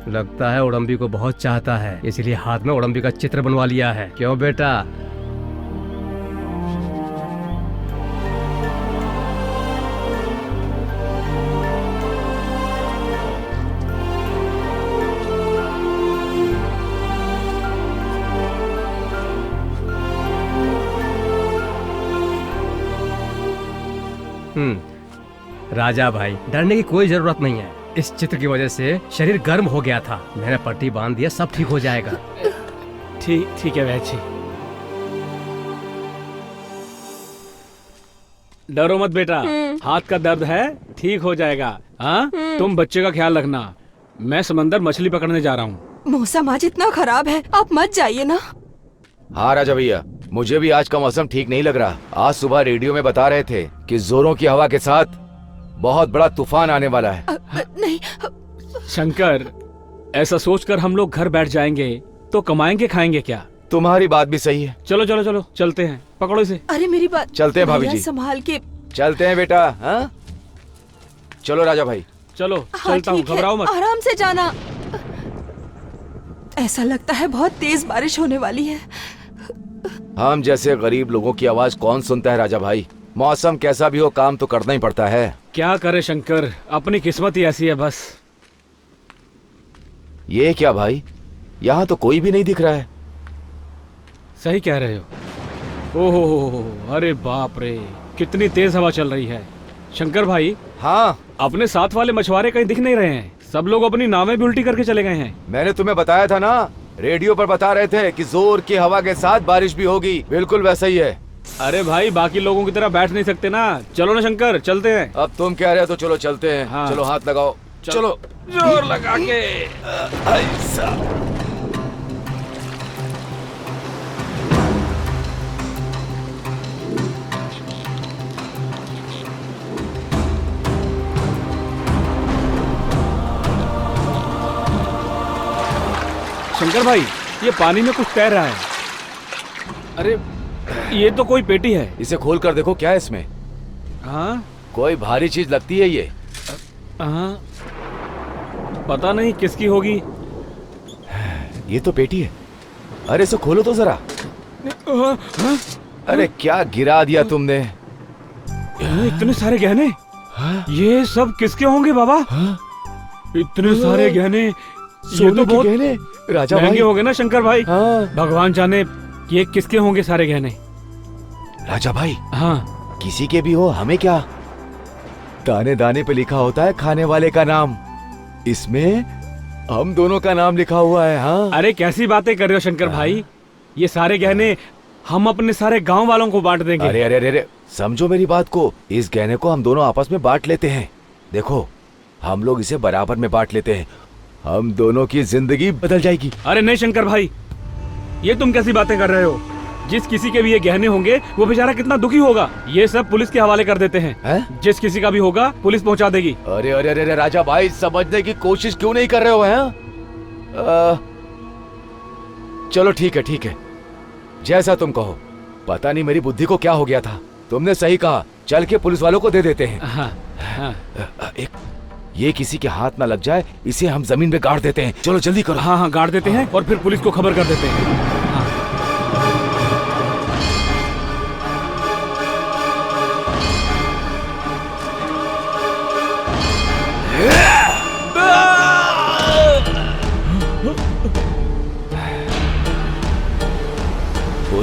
S11: लगता है उड़म्बी को बहुत चाहता है, इसलिए हाथ में उड़म्बी का चित्र बनवा लिया है। क्यों बेटा? राजा भाई, डरने की कोई जरूरत नहीं है। इस चित्र की वजह से शरीर गर्म हो गया था, मैंने पट्टी बांध दिया, सब ठीक हो जाएगा।
S2: ठीक है वैद्य जी, डरो मत बेटा, हाथ का दर्द है, ठीक हो जाएगा। हाँ, तुम बच्चे का ख्याल रखना, मैं समंदर मछली पकड़ने जा रहा हूँ।
S8: मौसम आज इतना खराब है, आप मत जाइए ना।
S1: हाँ राजा भैया, मुझे भी आज का मौसम ठीक नहीं लग रहा। आज सुबह रेडियो में बता रहे थे कि जोरों की हवा के साथ बहुत बड़ा तूफान आने वाला है।
S8: नहीं
S2: शंकर, ऐसा सोचकर हम लोग घर बैठ जाएंगे तो कमाएंगे खाएंगे क्या?
S1: तुम्हारी बात भी सही है।
S2: चलो चलो चलो चलते हैं, पकड़ो इसे।
S8: अरे मेरी बात।
S1: चलते हैं भाभी
S8: भैया,
S1: जी।
S8: संभाल के।
S1: चलते हैं बेटा। हाँ चलो राजा भाई।
S2: चलो
S8: हाँ,
S2: चलता हूँ,
S8: ठीक है,
S2: घबराओ मत।
S8: आराम से जाना। ऐसा लगता है बहुत तेज बारिश होने वाली है।
S1: हम जैसे गरीब लोगों की आवाज कौन सुनता है राजा भाई? मौसम कैसा भी हो, काम तो करना ही पड़ता है।
S2: क्या करे शंकर, अपनी किस्मत ही ऐसी है बस।
S1: ये क्या भाई, यहाँ तो कोई भी नहीं दिख रहा है।
S2: सही कह रहे हो। ओहो, अरे बाप रे, कितनी तेज हवा चल रही है। शंकर भाई।
S1: हाँ।
S2: अपने साथ वाले मछुआरे कहीं दिख नहीं रहे हैं, सब लोग अपनी नावें भी उल्टी करके चले गए हैं।
S1: मैंने तुम्हें बताया था ना, रेडियो पर बता रहे थे कि जोर की हवा के साथ बारिश भी होगी। बिल्कुल वैसा ही है।
S2: अरे भाई, बाकी लोगों की तरह बैठ नहीं सकते ना। चलो ना शंकर, चलते हैं।
S1: अब तुम कह रहे हो तो चलो चलते हैं।
S2: हाँ।
S1: चलो हाथ लगाओ। चलो
S2: जोर लगा के।
S1: ऐसा।
S2: शंकर भाई, ये पानी में कुछ तैर रहा है। अरे ये तो कोई पेटी है।
S1: इसे खोल कर देखो, क्या है इसमें?
S2: हाँ,
S1: कोई भारी चीज लगती है ये।
S2: हाँ, पता नहीं किसकी होगी।
S1: ये तो पेटी है। अरे इसे खोलो तो जरा। अरे क्या गिरा दिया तुमने?
S2: इतने सारे गहने, ये सब किसके होंगे बाबा? इतने सारे गहने, ये तो बहुत
S1: गहने राजा
S2: महंगे
S1: भाई
S2: हो गए ना शंकर भाई।
S1: हाँ।
S2: भगवान जाने ये किसके होंगे सारे गहने।
S1: राजा भाई,
S2: हाँ,
S1: किसी के भी हो, हमें क्या? दाने दाने पे लिखा होता है खाने वाले का नाम, इसमें हम दोनों का नाम लिखा हुआ है। हाँ।
S2: अरे कैसी बातें कर रहे हो शंकर भाई, ये सारे गहने हम अपने सारे गांव वालों को बांट देंगे।
S1: अरे अरे अरे, समझो मेरी बात को। इस गहने को हम दोनों आपस में बांट लेते हैं। देखो, हम लोग इसे बराबर में बांट लेते हैं, हम दोनों की जिंदगी बदल जाएगी।
S2: अरे नहीं शंकर भाई, ये तुम कैसी बातें कर रहे हो? जिस किसी के भी ये गहने होंगे वो बेचारा कितना दुखी होगा। ये सब पुलिस के हवाले कर देते हैं। जिस किसी का भी होगा पुलिस पहुंचा देगी।
S1: अरे अरे अरे राजा भाई, समझने की कोशिश क्यों नहीं कर रहे हो? हैं? चलो ठीक है ठीक है, जैसा तुम कहो। पता नहीं मेरी बुद्धि को क्या हो गया था। तुमने सही कहा, चल के पुलिस वालों को दे देते हैं।
S2: हाँ।
S1: ये किसी के हाथ ना लग जाए, इसे हम जमीन पे गाड़ देते हैं। चलो जल्दी करो।
S2: हाँ हाँ, गाड़ देते हैं और फिर पुलिस को खबर कर देते हैं।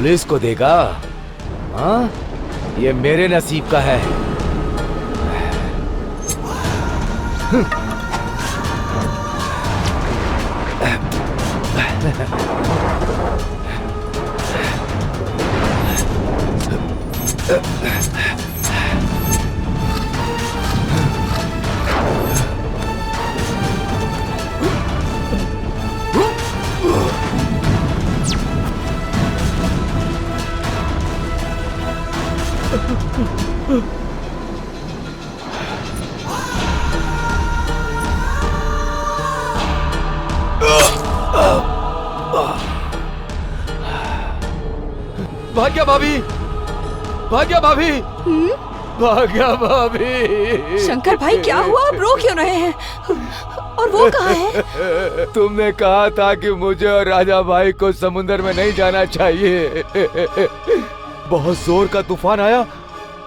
S1: पुलिस को देगा? हाँ, ये मेरे नसीब का है।
S14: भाग्या भाभी, भाग्या भाभी, भाग्या भाभी।
S8: शंकर भाई क्या हुआ? आप रो क्यों रहे हैं? और वो कहाँ है?
S1: तुमने कहा था कि मुझे और राजा भाई को समुद्र में नहीं जाना चाहिए। बहुत जोर का तूफान आया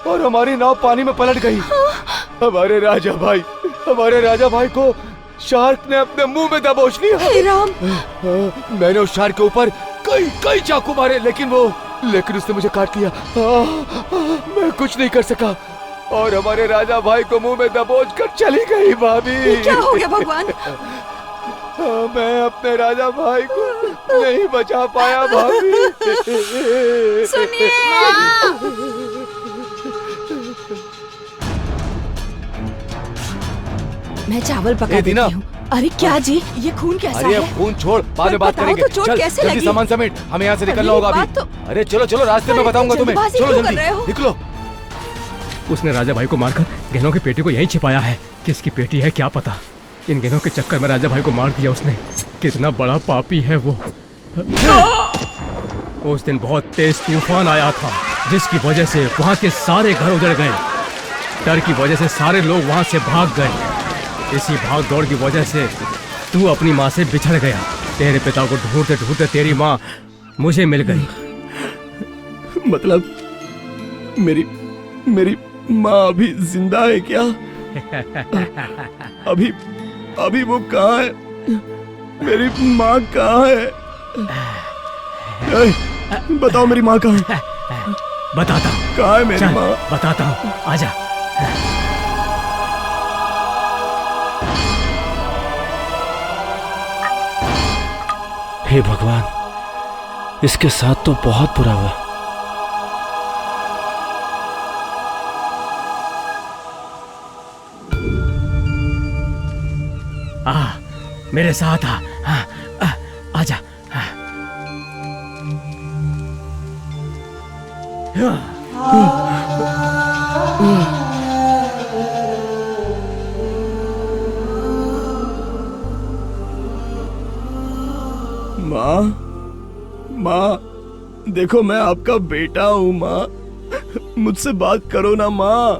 S1: और हमारी नाव पानी में पलट गई। हमारे राजा भाई को शार्क ने अपने मुंह में दबोच लिया।
S8: हे राम!
S1: मैंने उस शार्क के ऊपर कई चाकू मारे, लेकिन उसने मुझे काट लिया। मैं कुछ नहीं कर सका और हमारे राजा भाई को मुंह में दबोच कर चली गई। भाभी,
S8: ये क्या हो गया भगवान?
S1: मैं अपने राजा भाई को नहीं बचा पाया। भाभी
S8: सुनिए, मैं चावल पका देती हूँ। अरे क्या जी, ये खून कैसा
S1: अरे
S8: है?
S1: खून छोड़, बाद में बात करेंगे।
S8: तो चोट
S1: चल
S8: कैसे
S1: जल्दी
S8: लगी?
S1: सामान समेट, हमें यहाँ से निकलना होगा अभी। अरे चलो रास्ते में बताऊंगा तुम्हें। चलो जल्दी निकलो।
S16: उसने राजा भाई को मारकर गहनों की पेटी को यहीं छिपाया है। किसकी पेटी है क्या पता। इन गहनों के चक्कर में राजा भाई को मार दिया उसने। कितना बड़ा पापी है वो। उस दिन बहुत तेज तूफान आया था, जिसकी वजह से वहाँ के सारे घर उजड़ गए। डर की वजह से सारे लोग वहाँ से भाग गए। इसी भाग दौड़ की वजह से तू अपनी माँ से बिछड़ गया। तेरे पिता को ढूंढते ढूंढते तेरी माँ मुझे मिल गई।
S4: मतलब मेरी माँ अभी जिंदा है क्या? अभी वो कहाँ है? मेरी माँ कहाँ है? बताओ मेरी माँ कहाँ है?
S16: बताता हूँ।
S4: कहाँ है मेरी माँ?
S16: बताता हूँ, आजा।
S9: हे भगवान, इसके साथ तो बहुत बुरा हुआ।
S16: मेरे साथ आजा।
S4: माँ, देखो मैं आपका बेटा हूँ। माँ, मुझसे बात करो ना माँ।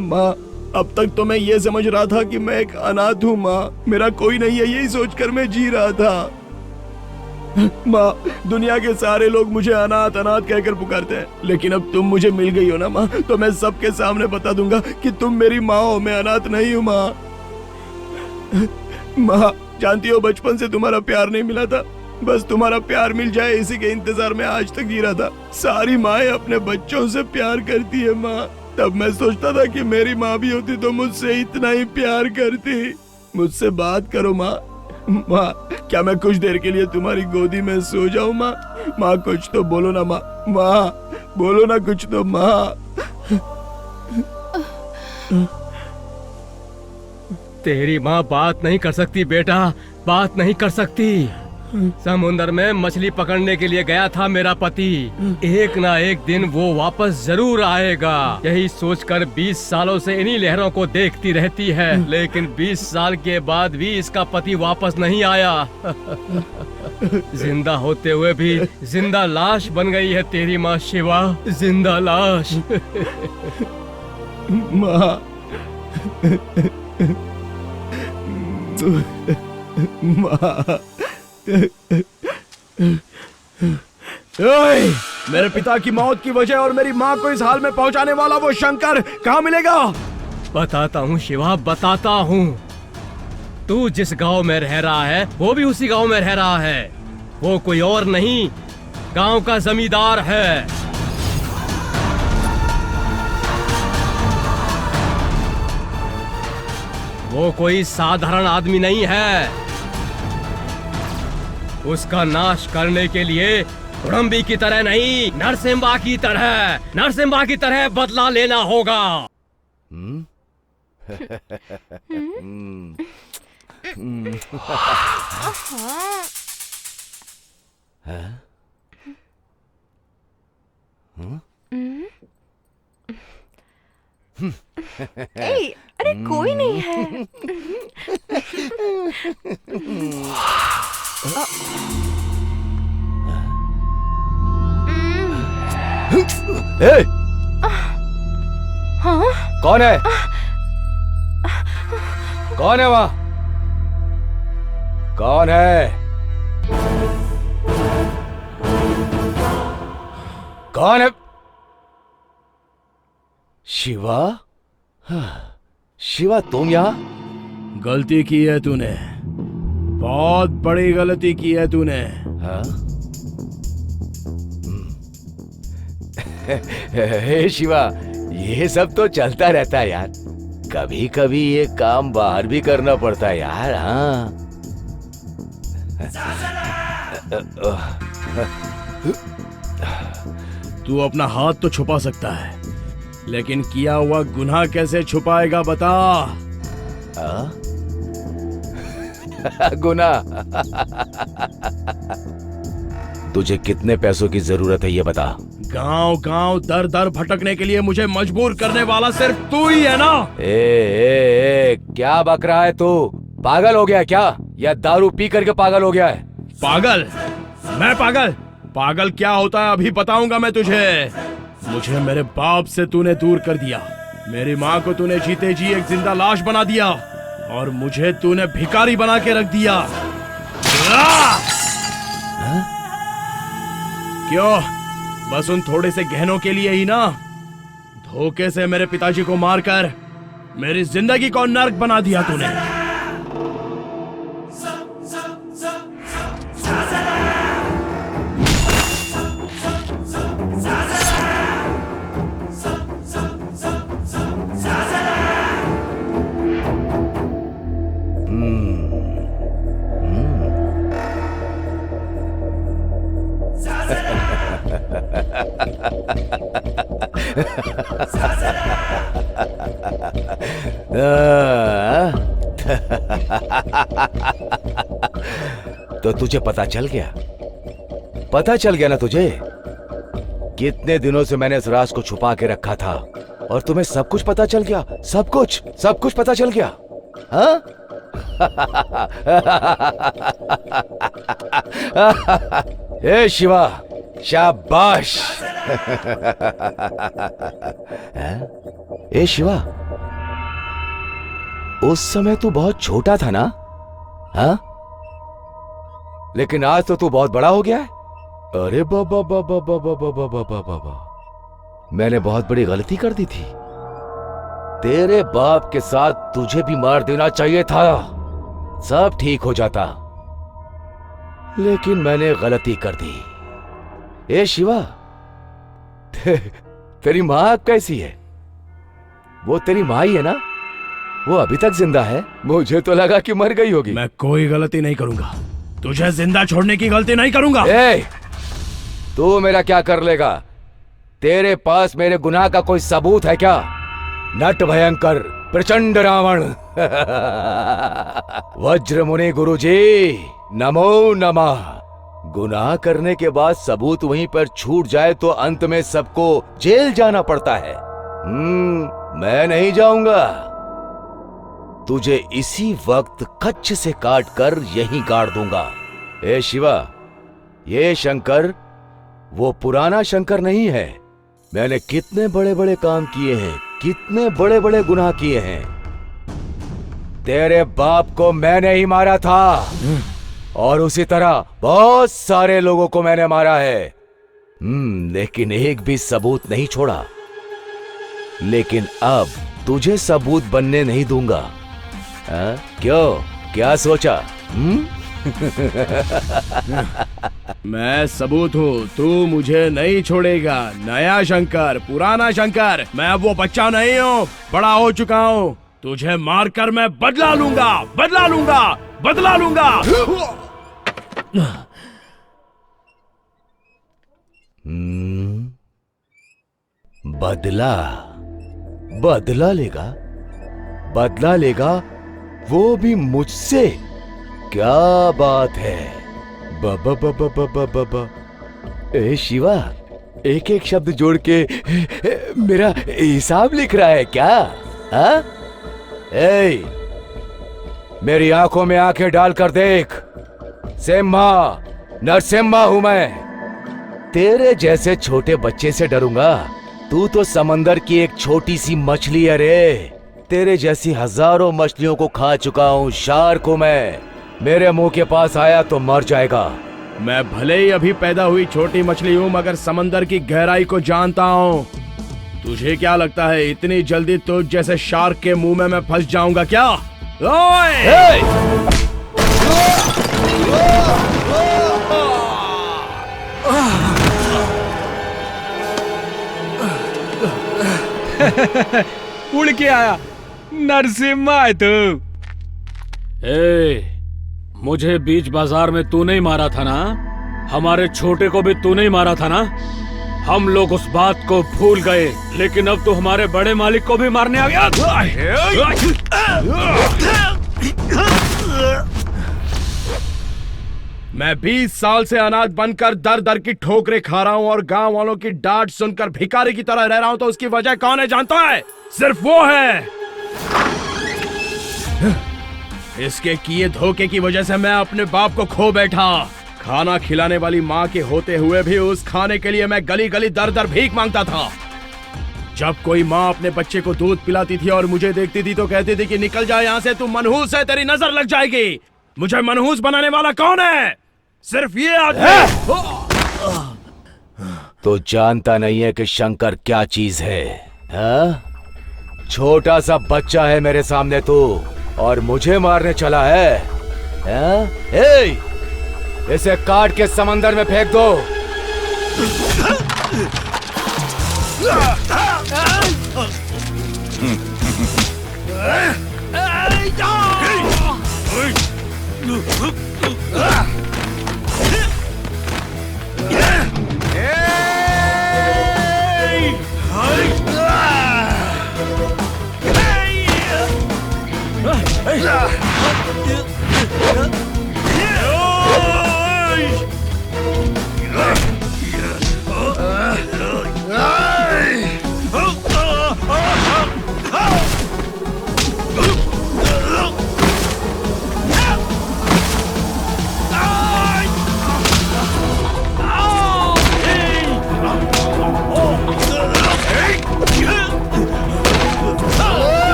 S4: माँ, अब तक तो मैं ये समझ रहा था कि मैं एक अनाथ हूँ। माँ, मेरा कोई नहीं है, यही सोचकर मैं जी रहा था। माँ, दुनिया के सारे लोग मुझे अनाथ अनाथ कहकर पुकारते हैं, लेकिन अब तुम मुझे मिल गई हो ना माँ, तो मैं सबके सामने बता दूंगा कि तुम मेरी माँ हो, मैं अनाथ नहीं हूँ। माँ, माँ जानती हो बचपन से तुम्हारा प्यार नहीं मिला था, बस तुम्हारा प्यार मिल जाए इसी के इंतजार में आज तक जी रहा था। सारी माएं अपने बच्चों से प्यार करती है माँ, तब मैं सोचता था कि मेरी माँ भी होती तो मुझसे इतना ही प्यार करती। मुझसे बात करो माँ। माँ, क्या मैं कुछ देर के लिए तुम्हारी गोदी में सो जाऊँ माँ? माँ कुछ तो बोलो ना माँ। माँ बोलो ना कुछ तो माँ।
S16: तेरी माँ बात नहीं कर सकती बेटा, बात नहीं कर सकती। समुद्र में मछली पकड़ने के लिए गया था मेरा पति। एक ना एक दिन वो वापस जरूर आएगा, यही सोचकर 20 सालों से इन्हीं लहरों को देखती रहती है, लेकिन 20 साल के बाद भी इसका पति वापस नहीं आया। जिंदा होते हुए भी जिंदा लाश बन गई है तेरी माँ शिवा, जिंदा लाश।
S4: माँ, माँ, मेरे पिता की मौत की वजह और मेरी माँ को इस हाल में पहुंचाने वाला वो शंकर कहाँ मिलेगा?
S16: बताता हूँ शिवा, बताता हूँ। तू जिस गांव में रह रहा है वो भी उसी गांव में रह रहा है। वो कोई और नहीं, गांव का जमींदार है। वो कोई साधारण आदमी नहीं है। उसका नाश करने के लिए उड़म्बी की तरह नहीं, नरसिम्हा की तरह बदला लेना होगा।
S12: अरे कोई नहीं है।
S1: हाँ? कौन है? कौन है वहां? कौन है? कौन है? शिवा? शिवा तुम यहाँ?
S4: गलती की है तूने, बहुत बड़ी गलती की है तूने।
S1: हाँ? हे शिवा, ये सब तो चलता रहता है यार। कभी कभी ये काम बाहर भी करना पड़ता है यार। हाँ।
S4: तू अपना हाथ तो छुपा सकता है, लेकिन किया हुआ गुनाह कैसे छुपाएगा बता?
S1: गुनाह? तुझे कितने पैसों की जरूरत है ये बता।
S4: गांव गांव दर दर भटकने के लिए मुझे मजबूर करने वाला सिर्फ तू ही है ना?
S1: ए, क्या बक रहा है तू? पागल हो गया है क्या, या दारू पी करके पागल हो गया है?
S4: पागल? मैं पागल? पागल क्या होता है अभी बताऊंगा मैं तुझे। मुझे मेरे बाप से तूने दूर कर दिया, मेरी माँ को तूने जीते जी एक जिंदा लाश बना दिया, और मुझे तूने भिखारी बना के रख दिया। क्यों? बस उन थोड़े से गहनों के लिए ही ना? धोखे से मेरे पिताजी को मारकर मेरी जिंदगी को नर्क बना दिया तूने।
S1: तो तुझे पता चल गया? पता चल गया ना तुझे? कितने दिनों से मैंने इस राज को छुपा के रखा था, और तुम्हें सब कुछ पता चल गया? सब कुछ पता चल गया? हाँ? ए शिवा, शाबाश। ए शिवा, उस समय तू बहुत छोटा था ना? हाँ? लेकिन आज तो तू बहुत बड़ा हो गया है। अरे बाबा बाबा बाबा बाबा बाबा बाबा, मैंने बहुत बड़ी गलती कर दी थी। तेरे बाप के साथ तुझे भी मार देना चाहिए था, सब ठीक हो जाता। लेकिन मैंने गलती कर दी। ए शिवा, तेरी माँ कैसी है? वो तेरी माँ ही है ना? वो अभी तक जिंदा है? मुझे तो लगा कि मर गई होगी।
S4: मैं कोई गलती नहीं करूंगा, तुझे जिंदा छोड़ने की गलती नहीं करूंगा।
S1: ए, तू मेरा क्या कर लेगा? तेरे पास मेरे गुनाह का कोई सबूत है क्या? नट भयंकर प्रचंड रावण। वज्र मुनि गुरुजी नमो नमः। गुनाह करने के बाद सबूत वहीं पर छूट जाए तो अंत में सबको जेल जाना पड़ता है। मैं नहीं जाऊंगा। तुझे इसी वक्त कच्छ से काट कर यहीं गाड़ दूंगा। ए शिवा, ये शंकर वो पुराना शंकर नहीं है। मैंने कितने बड़े बड़े काम किए हैं, कितने बड़े बड़े गुनाह किए हैं। तेरे बाप को मैंने ही मारा था, और उसी तरह बहुत सारे लोगों को मैंने मारा है। लेकिन एक भी सबूत नहीं छोड़ा। लेकिन अब तुझे सबूत बनने नहीं दूंगा। क्यों? क्या सोचा?
S4: मैं सबूत हूँ, तू मुझे नहीं छोड़ेगा। नया शंकर, पुराना शंकर, मैं अब वो बच्चा नहीं हूँ, बड़ा हो चुका हूँ। तुझे मारकर मैं बदला लूंगा, बदला लूंगा, बदला लूंगा।
S1: बदला, बदला लेगा, बदला लेगा, वो भी मुझसे। क्या बात है। बाबा बाबा बाबा बाबा। ए शिवा, एक एक शब्द जोड़ के मेरा हिसाब लिख रहा है क्या? हाँ? ए, मेरी आंखों में आंखें डालकर देख। सिम्हा, नरसिम्हा हूं मैं। तेरे जैसे छोटे बच्चे से डरूंगा? तू तो समंदर की एक छोटी सी मछली है रे। तेरे जैसी हजारों मछलियों को खा चुका हूँ, शार्क हूं मैं। मेरे मुंह के पास आया तो मर जाएगा।
S4: मैं भले ही अभी पैदा हुई छोटी मछली हूँ, मगर समंदर की गहराई को जानता हूँ। तुझे क्या लगता है इतनी जल्दी तुझ जैसे शार्क के मुंह में मैं फंस जाऊंगा क्या?
S6: उड़ के आया, नरसिम्हा है तू।
S2: मुझे बीच बाजार में तू नहीं मारा था ना? हमारे छोटे को भी तू नहीं मारा था ना? हम लोग उस बात को भूल गए, लेकिन अब तो हमारे बड़े मालिक को भी मारने आ गया।
S4: मैं 20 साल से अनाथ बनकर दर दर की ठोकरें खा रहा हूँ और गांव वालों की डांट सुनकर भिखारी की तरह रह रहा हूँ, तो उसकी वजह कौन है जानता है? सिर्फ वो है। इसके किए धोखे की वजह से मैं अपने बाप को खो बैठा। खाना खिलाने वाली माँ के होते हुए भी उस खाने के लिए मैं गली गली दर दर भीख मांगता था। जब कोई माँ अपने बच्चे को दूध पिलाती थी और मुझे देखती थी तो कहती थी कि निकल जा यहाँ से, तू मनहूस है, तेरी नजर लग जाएगी। मुझे मनहूस बनाने वाला कौन है? सिर्फ ये आदमी।
S1: तो जानता नहीं है कि शंकर क्या चीज है? हा? छोटा सा बच्चा है मेरे सामने तू, और मुझे मारने चला है? हा? इसे काट के समंदर में फेंक दो।